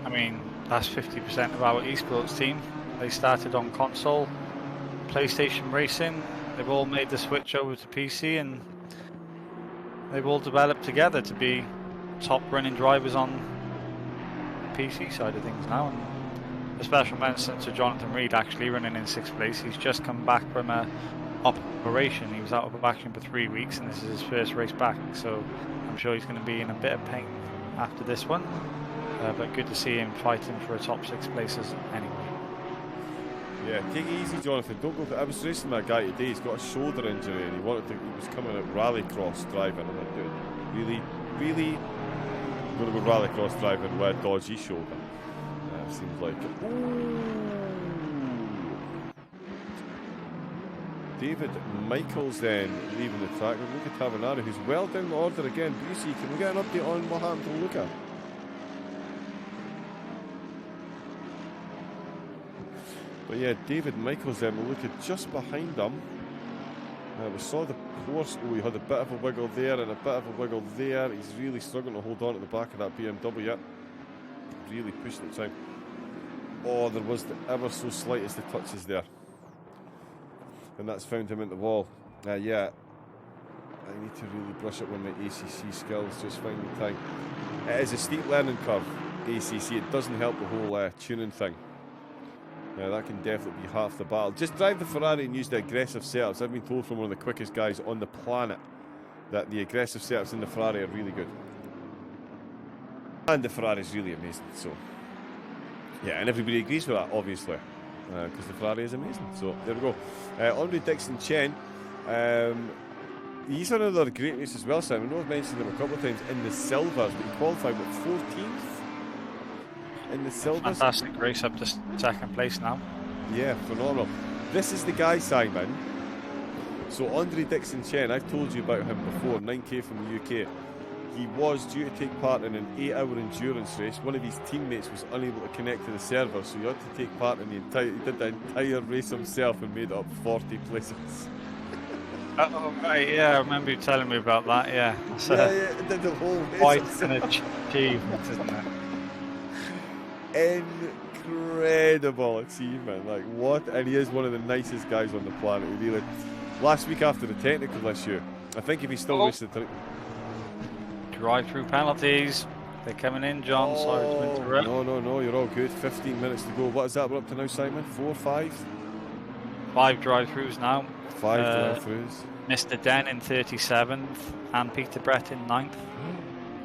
S2: I mean, that's 50% of our esports team. They started on console, PlayStation Racing. They've all made the switch over to PC, and they've all developed together to be top running drivers on the PC side of things now. And a special mention to Jonathan Reed, actually running in 6th place. He's just come back from a operation. He was out of action for 3 weeks, and this is his first race back, so I'm sure he's going to be in a bit of pain after this one, but good to see him fighting for a top 6 places anyway.
S1: Yeah, take it easy, Jonathan. Don't go. I was racing my guy today. He's got a shoulder injury, and he was coming at rallycross driving. I'm like, dude, really going to go rallycross driving with a dodgy shoulder? Seems like it. Ooh. David Michaels then leaving the track. Luca Tavernari, who's well down the order again. BC, can we get an update on what happened to Luca? But yeah, David Michaels then, we'll look at just behind him. We saw the course. Oh, he had a bit of a wiggle there and a bit of a wiggle there. He's really struggling to hold on to the back of that BMW. Really pushing it down. Oh, there was the ever so slightest of touches there. And that's found him in the wall. Yeah, I need to really brush up on my ACC skills, just finding time. It is a steep learning curve, ACC. It doesn't help the whole tuning thing. That can definitely be half the battle. Just drive the Ferrari and use the aggressive setups. I've been told from one of the quickest guys on the planet that the aggressive setups in the Ferrari are really good. And the Ferrari is really amazing. So, yeah, and everybody agrees with that, obviously, because the Ferrari is amazing. So, there we go. Andre Dixon Chen. He's another great race as well, Simon. I know I've mentioned him a couple of times in the Silvers, but he qualified with 14th. In the Silvers.
S2: Fantastic race up to 2nd place now.
S1: Yeah, phenomenal. This is the guy, Simon. So Andre Dixon Chen, I've told you about him before, 9K from the UK. He was due to take part in an 8-hour endurance race. One of his teammates was unable to connect to the server, so he had to take part in he did the entire race himself and made up 40 places.
S2: Oh, right, yeah, I remember you telling me about that, yeah. So
S1: yeah, he did the whole race
S2: quite
S1: himself.
S2: an achievement, isn't it?
S1: Incredible achievement, like what? And he is one of the nicest guys on the planet. Really, last week after the technical issue, I think if he still raced the
S2: drive-through penalties, they're coming in, John. Sorry to interrupt.
S1: No, you're all good. 15 minutes to go. What is that we're up to now, Simon? 4, 5?
S2: 5 drive-throughs now.
S1: 5 drive-throughs.
S2: Mr. Den in 37th and Peter Brett in 9th.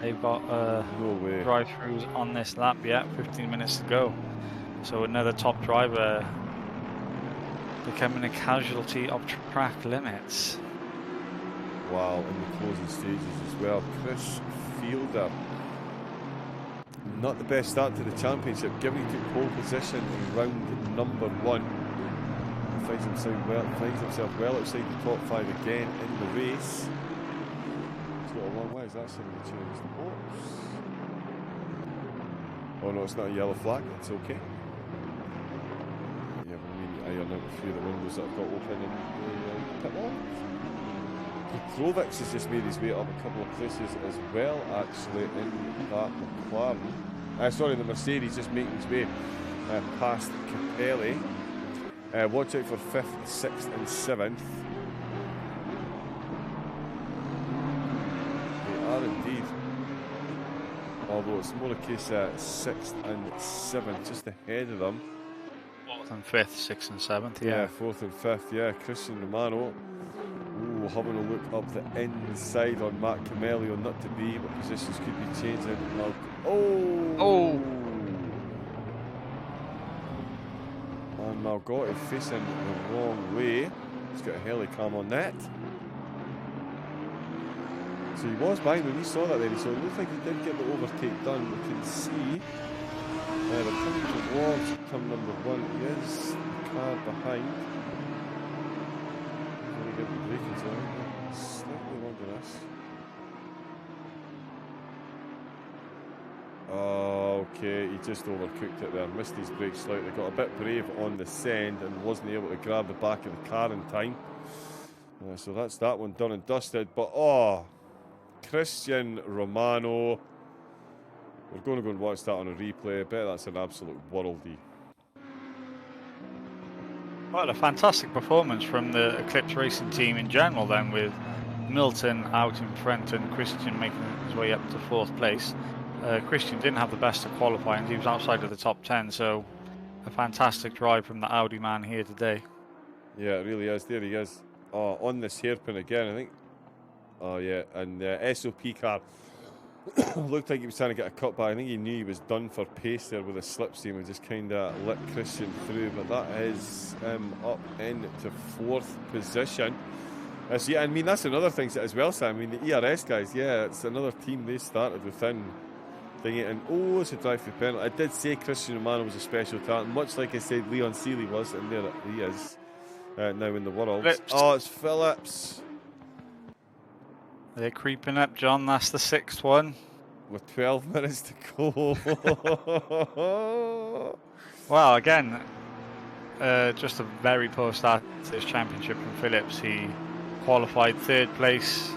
S2: They've got
S1: no way.
S2: Drive-throughs on this lap yet, 15 minutes to go. So another top driver becoming a casualty of track limits.
S1: Wow, in the closing stages as well. Chris Fielder. Not the best start to the championship, given he took pole position in round number 1. He finds himself well outside the top 5 again in the race. Why is that somebody changed? Oh no, it's not a yellow flag, it's okay. Yeah, we need to iron out a few of the windows that I've got open in the pit wall. Petrovic has just made his way up a couple of places as well, actually, in that McLaren. Sorry, the Mercedes just making his way past Capelli. Watch out for 5th, 6th and 7th. They are indeed although it's more a case at 6th and 7th, just ahead of them.
S2: 4th and 5th, 6th and 7th,
S1: Yeah, 4th and 5th, yeah. Christian Romano. Ooh, having a look up the inside on Matt Camelli on not to be, but positions could be changing. Oh! And Malgotti facing the wrong way. He's got a helicam on that. So he was behind when he saw that then, so it looks like he did get the overtake done. We can see they're coming towards turn number 1. He is the car behind. He's going to get the braking zone. Slightly longer than us. Okay, he just overcooked it there. Missed his brakes slightly. Got a bit brave on the send and wasn't able to grab the back of the car in time. So that's that one done and dusted. But Christian Romano. We're going to go and watch that on a replay. I bet that's an absolute worldie.
S2: Well, a fantastic performance from the Eclipse Racing team in general then, with Milton out in front and Christian making his way up to 4th place. Christian didn't have the best of qualifying. He was outside of the top 10, so a fantastic drive from the Audi man here today.
S1: Yeah, it really is. There he is. On this hairpin again, I think. Oh, yeah, and the SOP car looked like he was trying to get a cut by. I think he knew he was done for pace there with a slipstream and just kind of let Christian through. But that is up into 4th position. So yeah, I mean, that's another thing as well, Sam. I mean, the ERS guys, yeah, it's another team they started within thingy. And it's a drive-through penalty. I did say Christian Romano was a special talent, much like I said Leon Seeley was, and there he is now in the world.
S2: Phillips.
S1: It's Phillips.
S2: They're creeping up, John. That's the 6th one.
S1: With 12 minutes to go.
S2: Well, again, just a very poor start to this championship from Phillips. He qualified 3rd place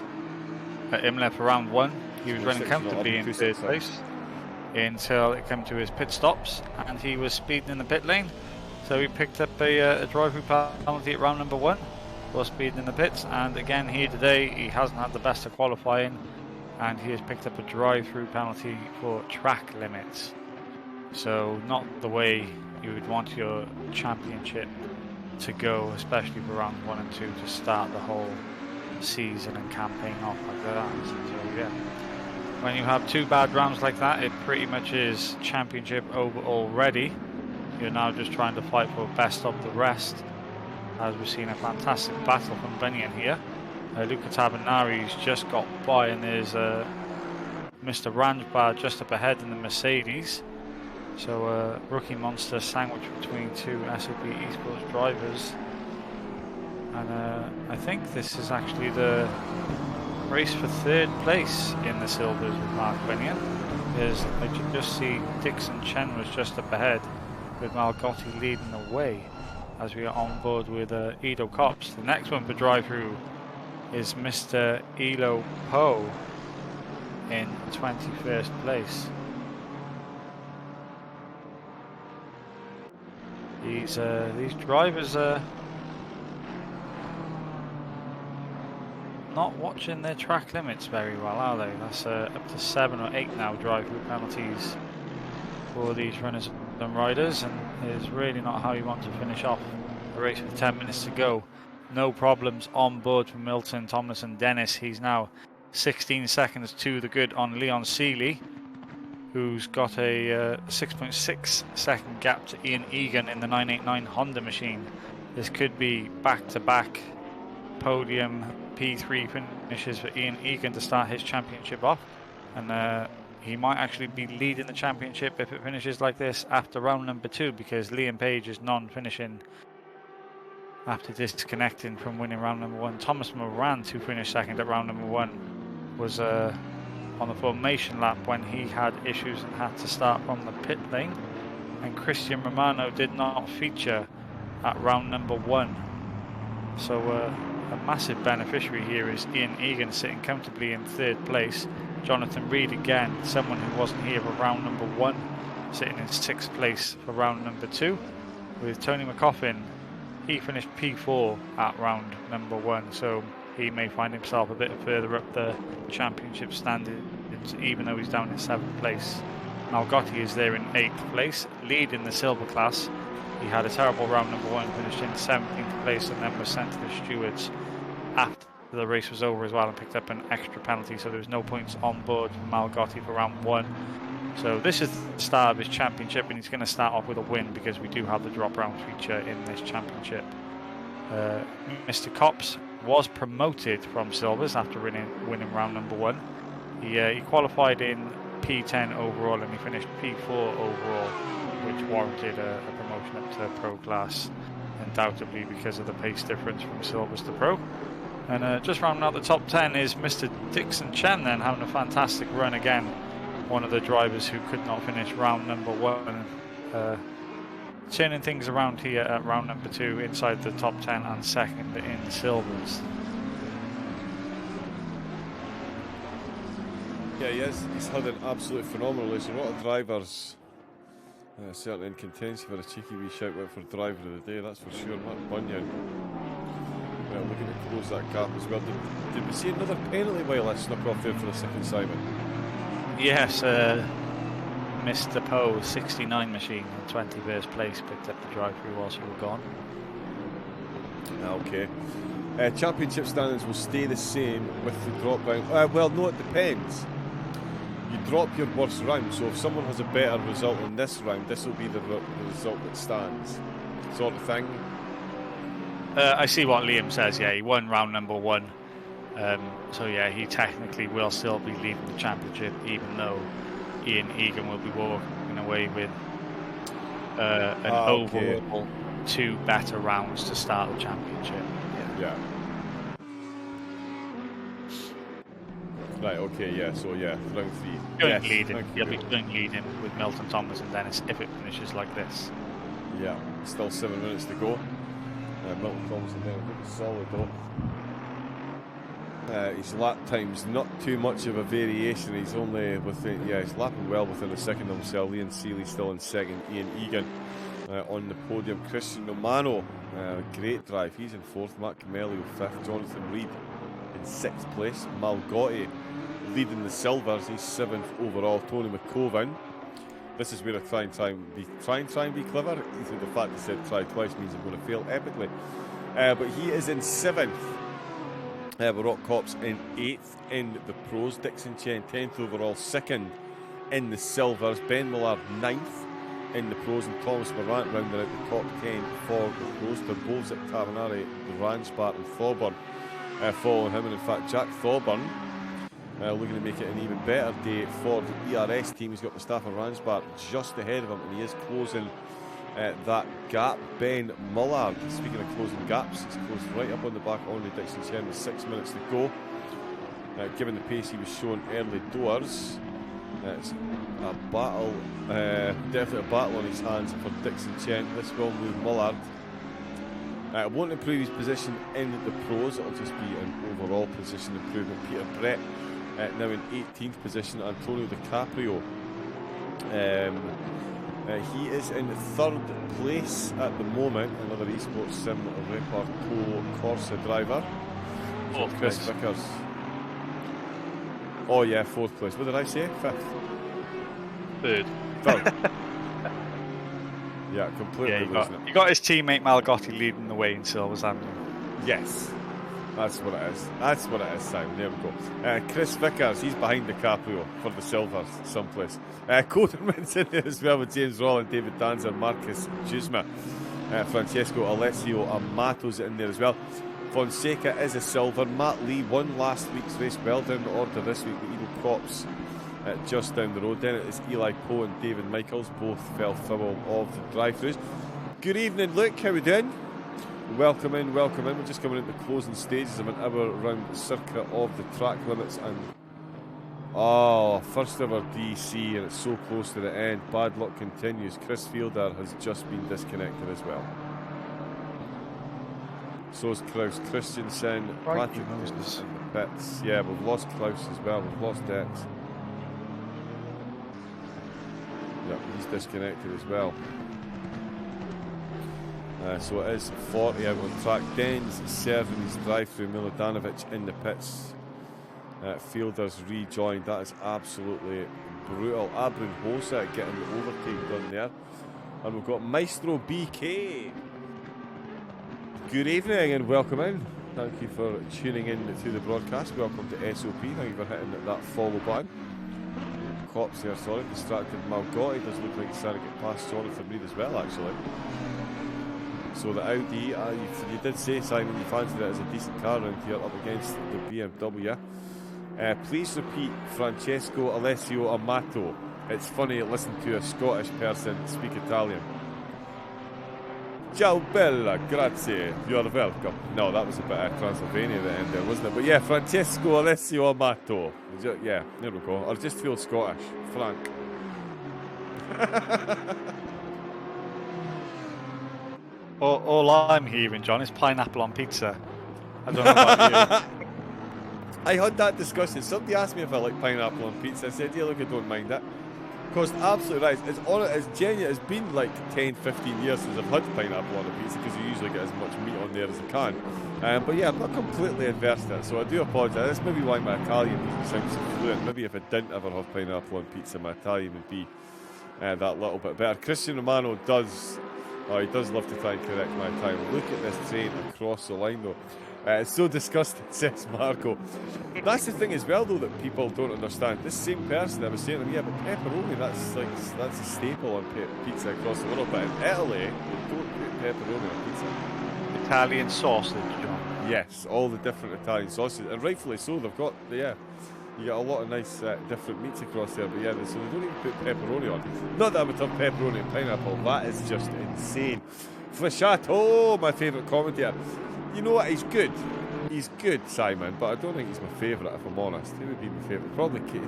S2: at Imola for round 1. He was running comfortably in 3rd place until it came to his pit stops, and he was speeding in the pit lane. So he picked up a drive-through penalty at round number 1. For speeding in the pits, and again here today he hasn't had the best of qualifying, and he has picked up a drive-through penalty for track limits. So not the way you would want your championship to go, especially for round 1 and 2 to start the whole season and campaign off like that. So yeah, when you have 2 bad rounds like that, it pretty much is championship over already. You're now just trying to fight for best of the rest. As we've seen a fantastic battle from Bunyan here. Luca Tabernari's just got by, and there's Mr. Ranjbar just up ahead in the Mercedes. So rookie monster sandwiched between 2 SOP esports drivers. And I think this is actually the race for 3rd place in the Silvers with Mark Bunyan. I just see Dixon Chen was just up ahead, with Malgotti leading the way, as we are on board with Edo Cops. The next one for drive-through is Mr. Elo Poe in 21st place. These drivers are not watching their track limits very well, are they? That's up to 7 or 8 now drive-through penalties for these runners and riders, and is really not how you want to finish off the race with 10 minutes to go. No problems on board for Milton, Tomlinson, Dennis. He's now 16 seconds to the good on Leon Seeley, who's got a 6.6 second gap to Ian Egan in the 989 Honda machine. This could be back-to-back podium P3 finishes for Ian Egan to start his championship off, and he might actually be leading the championship if it finishes like this after round number 2, because Liam Page is non-finishing after disconnecting from winning round number 1. Thomas Moran, who finished second at round number 1, was on the formation lap when he had issues and had to start from the pit lane. And Christian Romano did not feature at round number 1. So a massive beneficiary here is Ian Egan, sitting comfortably in 3rd place. Jonathan Reed again, someone who wasn't here for round number 1, sitting in 6th place for round number 2. With Tony McCoffin, he finished P4 at round number 1, so he may find himself a bit further up the championship standings points, even though he's down in 7th place. Malgotti is there in 8th place, leading the silver class. He had a terrible round number 1, finished in 17th place, and then was sent to the stewards after the race was over as well, and picked up an extra penalty, so there was no points on board for Malgotti for round 1. So this is the start of his championship, and he's going to start off with a win because we do have the drop round feature in this championship. Mr. Cops was promoted from silvers after winning round number 1. He qualified in P10 overall, and he finished P4 overall, which warranted a promotion up to pro class, undoubtedly because of the pace difference from silvers to pro. And just rounding out the top 10 is Mr. Dixon Chen, then having a fantastic run again. One of the drivers who could not finish round number 1, turning things around here at round number 2 inside the top 10 and second in silvers.
S1: Yeah, he is. He's had an absolutely phenomenal race. A lot of drivers certainly in contention for a cheeky wee shout out for driver of the day, that's for sure. Mark Bunyan looking to close that gap as well. Did we see another penalty while I snuck off there for the second Simon?
S2: Yes, Mr. Poe, 69 machine in 21st place, picked up the drive-through whilst you were gone.
S1: Okay. Championship standings will stay the same with the drop round. Well, no, it depends. You drop your worst round, so if someone has a better result in this round, this will be the result that stands, sort of thing.
S2: I see what Liam says, yeah, he won round number 1. So yeah, he technically will still be leading the championship, even though Ian Egan will be walking away with an overall 2 better rounds to start the championship.
S1: Yeah. Right, okay, yeah, so yeah, round 3.
S2: Joint leading. He'll be joint leading with Milton Thomas and Dennis if it finishes like this.
S1: Yeah, still 7 minutes to go. Milton Thomas and Dennis looking solid though. His lap time's not too much of a variation. He's only within, he's lapping well within a second of himself. Ian Seeley still in second. Ian Egan on the podium. Christian Romano, great drive. He's in 4th. Matt Camelio 5th. Jonathan Reed in 6th place. Malgotti leading the silvers. He's 7th overall. Tony McCoven. This is where I try and be clever. Either the fact he said try twice means I'm going to fail epically. But he is in 7th. Rock Cops in 8th in the pros. Dixon Chen 10th overall, 2nd in the silvers. Ben Millard 9th in the pros, and Thomas Morant rounding out the top 10 for the pros. They're both at Tavanari, Ransbart and Thorburn following him, and in fact Jack Thorburn looking to make it an even better day for the ERS team. He's got Mustafa Ransbart just ahead of him, and he is closing that gap. Ben Mullard, speaking of closing gaps, he's closed right up on the back on the Dixon Chen with 6 minutes to go. Given the pace he was showing early doors, it's a battle, definitely a battle on his hands for Dixon Chen. This will move Mullard. Won't improve his position in the pros, it'll just be an overall position improvement. Peter Brett now in 18th position. Antonio DiCaprio, he is in 3rd place at the moment. Another esports sim Reparto Corsa driver. Chris Vickers. Oh yeah, 4th place. What did I say? 5th.
S2: 3rd.
S1: Yeah, completely losing it.
S2: You got his teammate Malgotti leading the way in silvers, haven't you?
S1: Yes. That's what it is. That's what it is, Simon. There we go. Chris Vickers, he's behind DiCaprio for the silvers someplace. Coderman's in there as well with James Rolland, David Danzer, Marcus Juzma, Francesco Alessio Amato's in there as well. Fonseca is a silver. Matt Lee won last week's race, well down the order this week with Eagle Props just down the road. Then it is Eli Poe and David Michaels, both fell foul of the drive-thrus. Good evening, Luke. How we doing? Welcome in, welcome in. We're just coming into the closing stages of an hour round circuit of the track limits, and first ever DC, and it's so close to the end. Bad luck continues. Chris Fielder has just been disconnected as well. So is Klaus Christensen. Patrick Moses in the pits. Yeah, we've lost Klaus as well. We've lost Dex. Yep, he's disconnected as well. So it is 40 out on track. Den's serving his drive-through. Milodanovic in the pits. Fielders rejoined. That is absolutely brutal. Abrin Hosa getting the overtake done there. And we've got Maestro BK. Good evening and welcome in. Thank you for tuning in to the broadcast. Welcome to SOP. Thank you for hitting that follow button. Cops there, sorry, distracted Malgotti. Does look like he's trying to get past Jonathan Reed as well, actually. So the Audi, you did say, Simon, you fancied it as a decent car around here up against the BMW. Please repeat Francesco Alessio Amato. It's funny to listen to a Scottish person speak Italian. Ciao bella, grazie, you're welcome. No, that was a bit of Transylvania at the end there, wasn't it? But yeah, Francesco Alessio Amato. Yeah, there we go. I just feel Scottish. Frank.
S2: All I'm hearing, John, is pineapple on pizza. I don't know about you.
S1: I had that discussion. Somebody asked me if I like pineapple on pizza. I said, yeah, look, I don't mind it. Because absolutely right. It's genuine. It's been like 10, 15 years since I've had pineapple on a pizza because you usually get as much meat on there as you can. But yeah, I'm not completely adverse to it, so I do apologise. That's maybe why my Italian doesn't sound so fluent. Maybe if I didn't ever have pineapple on pizza, my Italian would be that little bit better. Christian Romano does love to try and correct my Italian. Look at this train across the line though. It's so disgusting, says Marco. That's the thing as well, though, that people don't understand. This same person, I was saying to them, yeah, but pepperoni, that's a staple on pizza across the world. But in Italy, they don't put pepperoni on pizza.
S2: Italian sausage, John.
S1: Yes, all the different Italian sausages, and rightfully so. They've got, you get a lot of nice different meats across there. But yeah, so they don't even put pepperoni on. Not that I would have pepperoni and pineapple. That is just insane. Flashato, my favourite commentator. You know what, he's good. He's good, Simon, but I don't think he's my favourite, if I'm honest. Who would be my favourite? Probably Kate.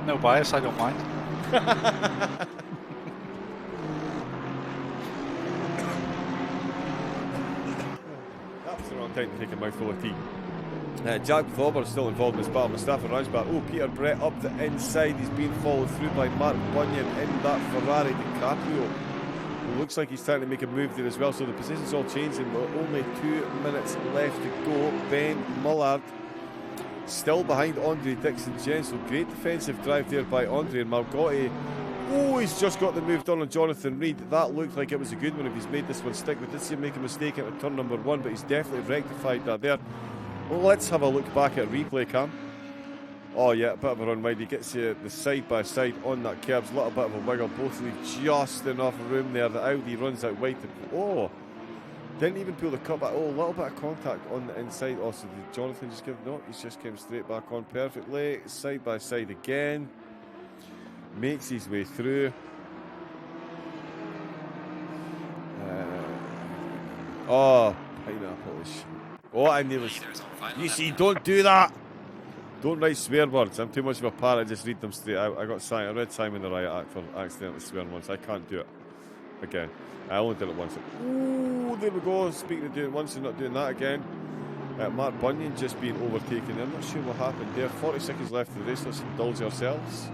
S2: No bias, I don't mind.
S1: That's the wrong time to take a mouthful of tea. Jack Thauber still involved in this battle. Mustafa Rajbat. Oh, Peter Brett up the inside. He's being followed through by Mark Bunyan in that Ferrari DiCaprio. Looks like he's trying to make a move there as well, so the position's all changing. Only 2 minutes left to go. Ben Mullard still behind Andre Dixon Jensen. Great defensive drive there by Andre, and Malgotti. Oh, he's just got the move done on Jonathan Reed. That looked like it was a good one if he's made this one stick. We did see him make a mistake at turn number 1, but he's definitely rectified that there. Well, let's have a look back at replay cam. Oh yeah, a bit of a run wide. He gets you the side by side on that curb. A little bit of a wiggle. Both leave just enough room there. The Audi runs out wide. Didn't even pull the cut back. Oh, a little bit of contact on the inside. Also, did Jonathan just give? No, he's just came straight back on perfectly. Side by side again. Makes his way through. Pineapple. Oh, I nearly. You see, don't do that. Don't write swear words. I'm too much of a parrot. Just read them straight out. I read Simon the Riot Act for accidentally swearing once. I can't do it again. I only did it once. Ooh, there we go. Speaking of doing it once and not doing that again. Mark Bunyan just being overtaken. I'm not sure what happened there. 40 seconds left of the race. Let's indulge ourselves.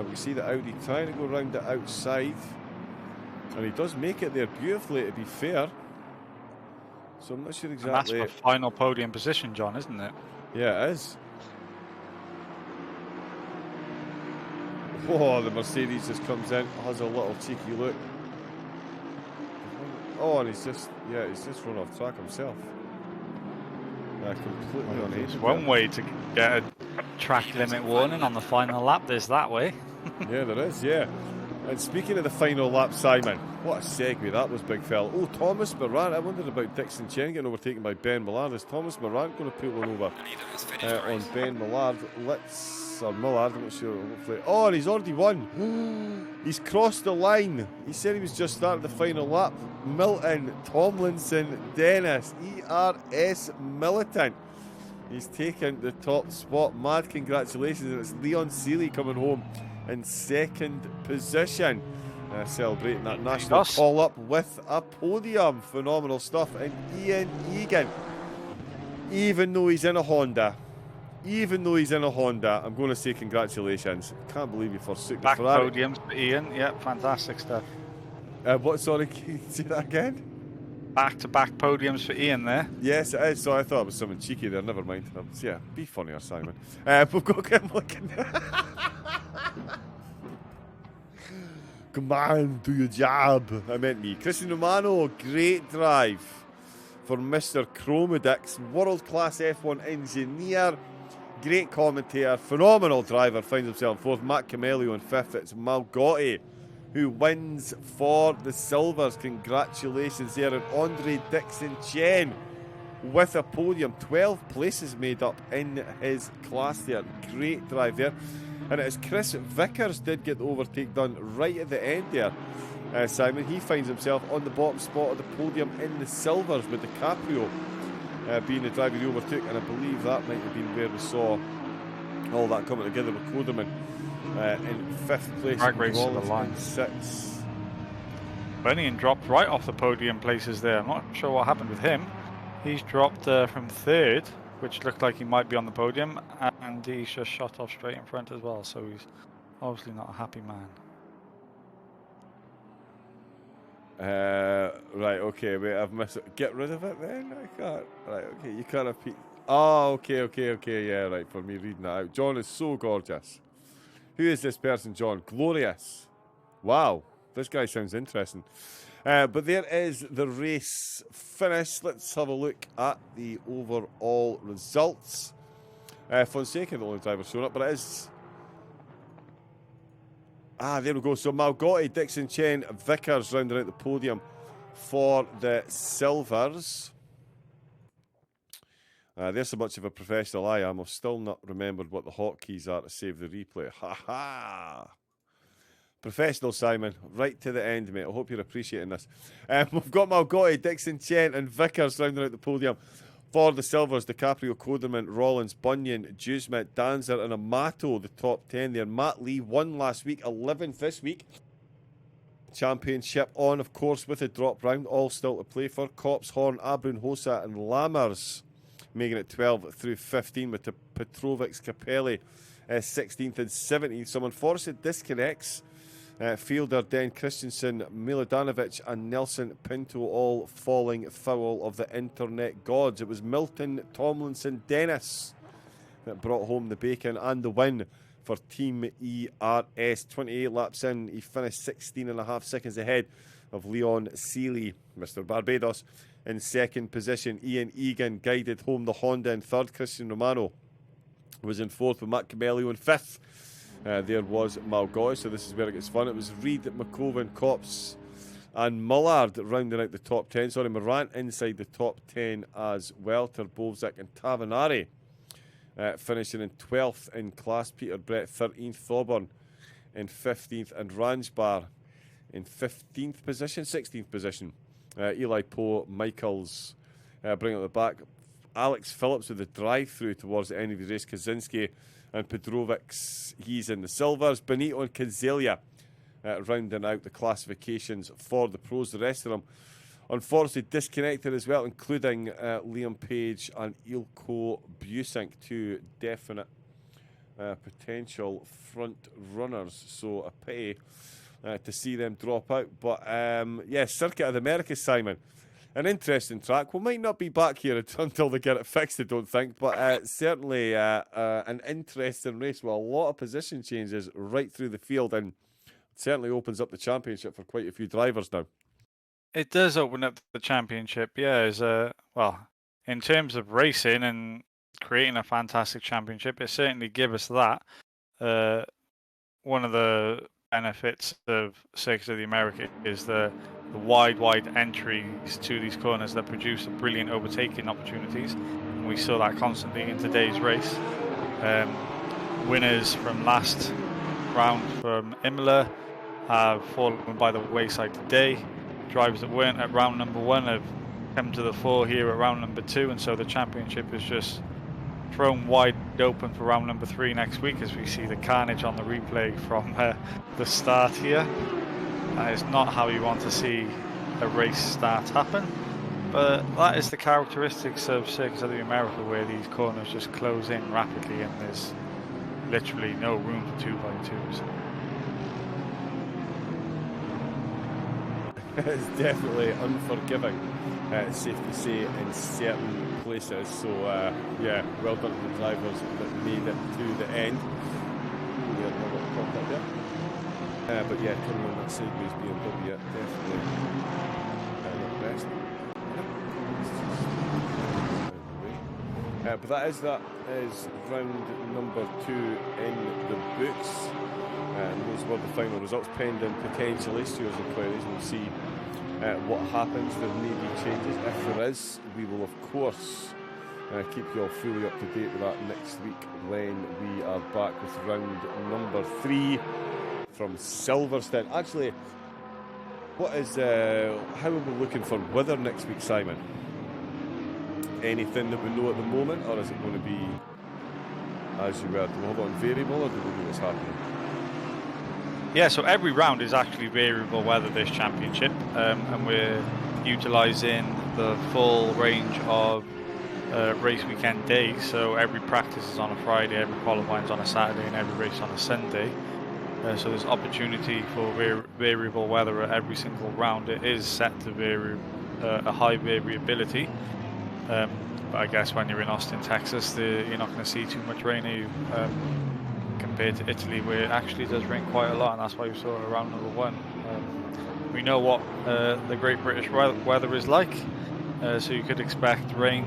S1: We see the Audi trying to go around the outside. And he does make it there beautifully, to be fair. So I'm not sure exactly.
S2: And that's for final podium position, John, isn't it?
S1: Yeah, it is. Oh, the Mercedes just comes in, has a little cheeky look. Oh, and he's just run off track himself. Completely unaided.
S2: One way to get a track limit warning on the final lap, there's that way.
S1: Yeah, there is, yeah. And speaking of the final lap, Simon, what a segue that was, big fella. Oh, Thomas Moran. I wondered about Dixon Chen getting overtaken by Ben Millard. Is Thomas Moran going to pull one over on Ben Millard? Millard, I'm not sure. Hopefully. Oh, and he's already won. He's crossed the line. He said he was just starting the final lap. Milton Tomlinson Dennis, ERS Militant. He's taken the top spot. Mad congratulations. And it's Leon Seeley coming home in second position. Celebrating that national call-up with a podium. Phenomenal stuff. And Ian Egan, even though he's in a Honda, I'm going to say congratulations. Can't believe you forsook the Ferrari.
S2: Back podiums for Ian. Yeah, fantastic stuff.
S1: Sorry, can you say that again?
S2: back-to-back podiums for Ian there.
S1: Yes, it is. So I thought it was something cheeky there. Never mind. Yeah, be funnier, Simon. We've got him looking. Come on, do your job. I meant me. Christian Romano, great drive for Mr. Chromedix, world-class F1 engineer, great commentator, phenomenal driver, finds himself in fourth. Matt Camelio in fifth. It's Malgotti who wins for the Silvers. Congratulations there. And Andre Dixon-Chen with a podium. 12 places made up in his class there. Great drive there. And it is Chris Vickers did get the overtake done right at the end there. Simon, he finds himself on the bottom spot of the podium in the Silvers with DiCaprio being the driver he overtook, and I believe that might have been where we saw all that coming together with Koderman in fifth place.
S2: Drag race to the line.
S1: Sixth.
S2: Bunyan dropped right off the podium places there. I'm not sure what happened with him. He's dropped from third, which looked like he might be on the podium, and he's just shot off straight in front as well, so he's obviously not a happy man.
S1: Right, okay, wait, I've missed it. Get rid of it then? I can't. Right, okay, you can't have... Oh, okay, yeah, right, for me reading that out. John is so gorgeous. Who is this person, John? Glorious. Wow, this guy sounds interesting. But there is the race finish. Let's have a look at the overall results. Fonseca, the only driver showing up, but it is... there we go. So Malgotti, Dixon-Chen, Vickers rounding out the podium for the Silvers. There's so much of a professional I am. I've still not remembered what the hotkeys are to save the replay. Ha ha! Professional, Simon. Right to the end, mate. I hope you're appreciating this. We've got Malgotti, Dixon-Chen and Vickers rounding out the podium for the Silvers. DiCaprio, Koderman, Rollins, Bunyan, Dewsmet, Danzer and Amato, the top 10 there. Matt Lee won last week, 11th this week. Championship on, of course, with a drop round. All still to play for. Kops, Horn, Abrun, Hosa and Lammers making it 12 through 15 with the Petrovics, Capelli 16th and 17th. Some unfortunate disconnects. Fielder, Den Christensen, Milodanovic and Nelson Pinto all falling foul of the internet gods. It was Milton Tomlinson Dennis that brought home the bacon and the win for Team ERS. 28 laps in, he finished 16.5 seconds ahead of Leon Seeley, Mr. Barbados, in second position. Ian Egan guided home the Honda in third. Christian Romano was in fourth with Matt Camelio in fifth. There was Malgoy, so this is where it gets fun. It was Reed, McCoven, Kops and Mullard rounding out the top 10. Sorry, Morant inside the top 10 as well. Turbovzak and Tavanari finishing in 12th in class. Peter Brett 13th. Thorburn in 15th. And Ranjbar in 15th position, 16th position. Eli Poe, Michaels bring it at the back. Alex Phillips with the drive-through towards the end of the race. Kaczynski and Pedrovics, he's in the Silvers. Benito and Kazelia rounding out the classifications for the pros. The rest of them, unfortunately, disconnected as well, including Liam Page and Ilko Busink, two definite potential front runners. So a pity to see them drop out. But Circuit of the Americas, Simon. An interesting track. We might not be back here until they get it fixed, I don't think. But certainly an interesting race with a lot of position changes right through the field. And it certainly opens up the championship for quite a few drivers now.
S2: It does open up the championship, yeah. In terms of racing and creating a fantastic championship, it certainly gives us that. One of the benefits of Circuit of the Americas is the wide entries to these corners that produce brilliant overtaking opportunities. And we saw that constantly in today's race. Winners from last round from Imola have fallen by the wayside today. Drivers that weren't at round number 1 have come to the fore here at round number 2, and so the championship is just thrown wide open for round number 3 next week as we see the carnage on the replay from the start here. That is not how you want to see a race start happen, but that is the characteristics of Circuit of the America, where these corners just close in rapidly and there's literally no room for 2x2s.
S1: It's definitely unforgiving, it's safe to say, in certain places. So, yeah, well done to the drivers that made it to the end. Yeah, a little contact there. But yeah, coming on that sideways BMW, definitely not the best. But that is round number 2 in the books. Those were the final results, pending potentially Stewards' inquiries. We'll see what happens. There may be changes. If there is, we will of course keep you all fully up to date with that next week when we are back with round number 3 from Silverstone. Actually, what is how are we looking for weather next week, Simon? Anything that we know at the moment, or is it going to be as you were? Do we have it on variable, or do we know what's happening?
S2: Yeah, so every round is actually variable weather this championship, and we're utilising the full range of race weekend days. So every practice is on a Friday, every qualifying is on a Saturday, and every race on a Sunday. So there's opportunity for variable weather at every single round. It is set to vary a high variability. But I guess when you're in Austin, Texas, you're not going to see too much rain, are you? Compared to Italy, where it actually does rain quite a lot, and that's why we saw it around number 1. We know what the Great British weather is like, so you could expect rain,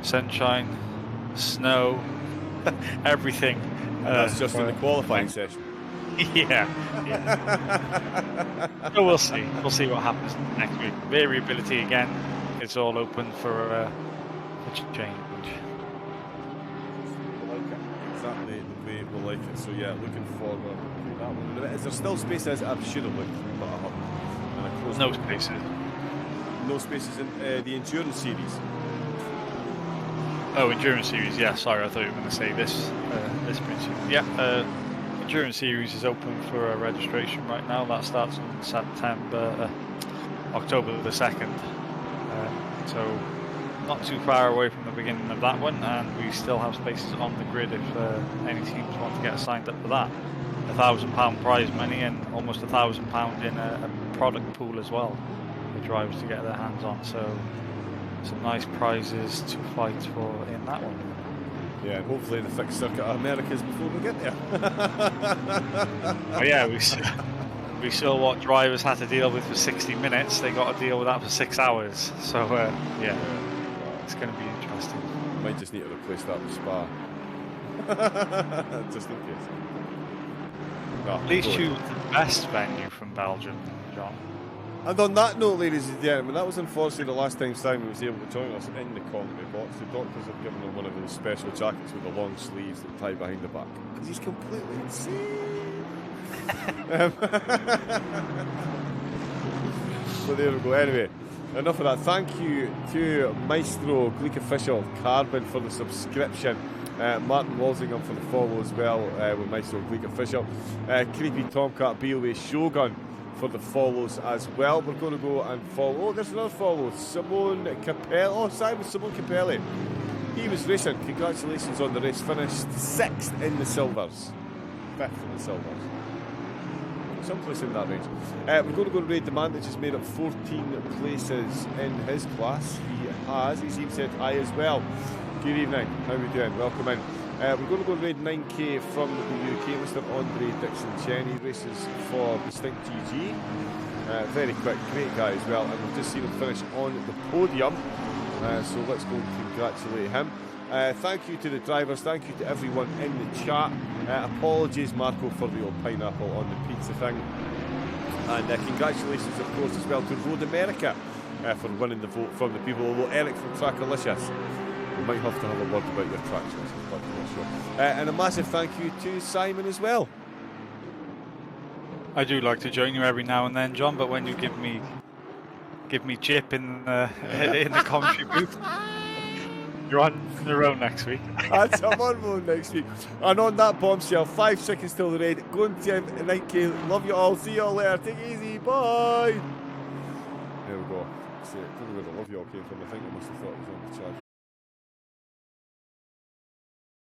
S2: sunshine, snow, everything.
S1: That's just in the qualifying session.
S2: Yeah. So we'll see. We'll see what happens next week. Variability again. It's all open for change.
S1: Exactly the way we like it. So yeah, looking forward to that one. Is there still spaces? I should have looked, but I haven't.
S2: No spaces.
S1: No spaces in the endurance series.
S2: Oh, endurance series. Yeah, sorry, I thought you were going to say this. This series. Yeah, endurance series is open for registration right now. That starts on October the 2nd. So not too far away from the beginning of that one, and we still have spaces on the grid if any teams want to get signed up for that. £1,000 prize money and almost £1,000 in a product pool as well for drivers to get their hands on. So some nice prizes to fight for in that one.
S1: Yeah, and hopefully the fixed circuit of Americas before we get there.
S2: Oh yeah, we saw what drivers had to deal with for 60 minutes. They got to deal with that for 6 hours. So yeah, it's going to be interesting.
S1: Might just need to replace that with Spa. Just in case. No,
S2: at least choose the best venue from Belgium, John.
S1: And on that note, ladies and gentlemen, that was unfortunately the last time Simon was able to join us in the commentary box. The doctors have given him one of those special jackets with the long sleeves that tie behind the back, because he's completely insane. So there we go. Anyway, enough of that. Thank you to Maestro, Gleek Official, Carbon for the subscription, Martin Walsingham for the follow as well with Maestro, Gleek Official, Creepy Tomcat, BOA Shogun for the follows as well. We're going to go and follow. Oh, there's another follow. Simone Capelli. Oh, Simon Capelli. He was racing. Congratulations on the race. Finished 6th in the silvers. 5th in the silvers. Someplace in that range. We're going to go to Ray Demand, which has made up 14 places in his class. He's even said hi as well. Good evening. How are we doing? Welcome in. We're going to go and raid 9k from the UK. Mr. Andre Dixon Cheney races for Distinct GG. Very quick, great guy as well. And we've just seen him finish on the podium. So let's go and congratulate him. Thank you to the drivers. Thank you to everyone in the chat. Apologies, Marco, for the old pineapple on the pizza thing. And congratulations, of course, as well to Road America for winning the vote from the people. Although Eric from Trackalicious, we might have to have a word about your track choices. And a massive thank you to Simon as well.
S2: I do like to join you every now and then, John, but when you give me chip in the commentary booth, you're on your own next week.
S1: That's I'm on my own next week. And on that bombshell, 5 seconds till the raid. Go and 9k. Love you all. See you all later. Take it easy. Bye. There we go. See, I don't know where the love you all came from. I think I must have thought it was on the charge.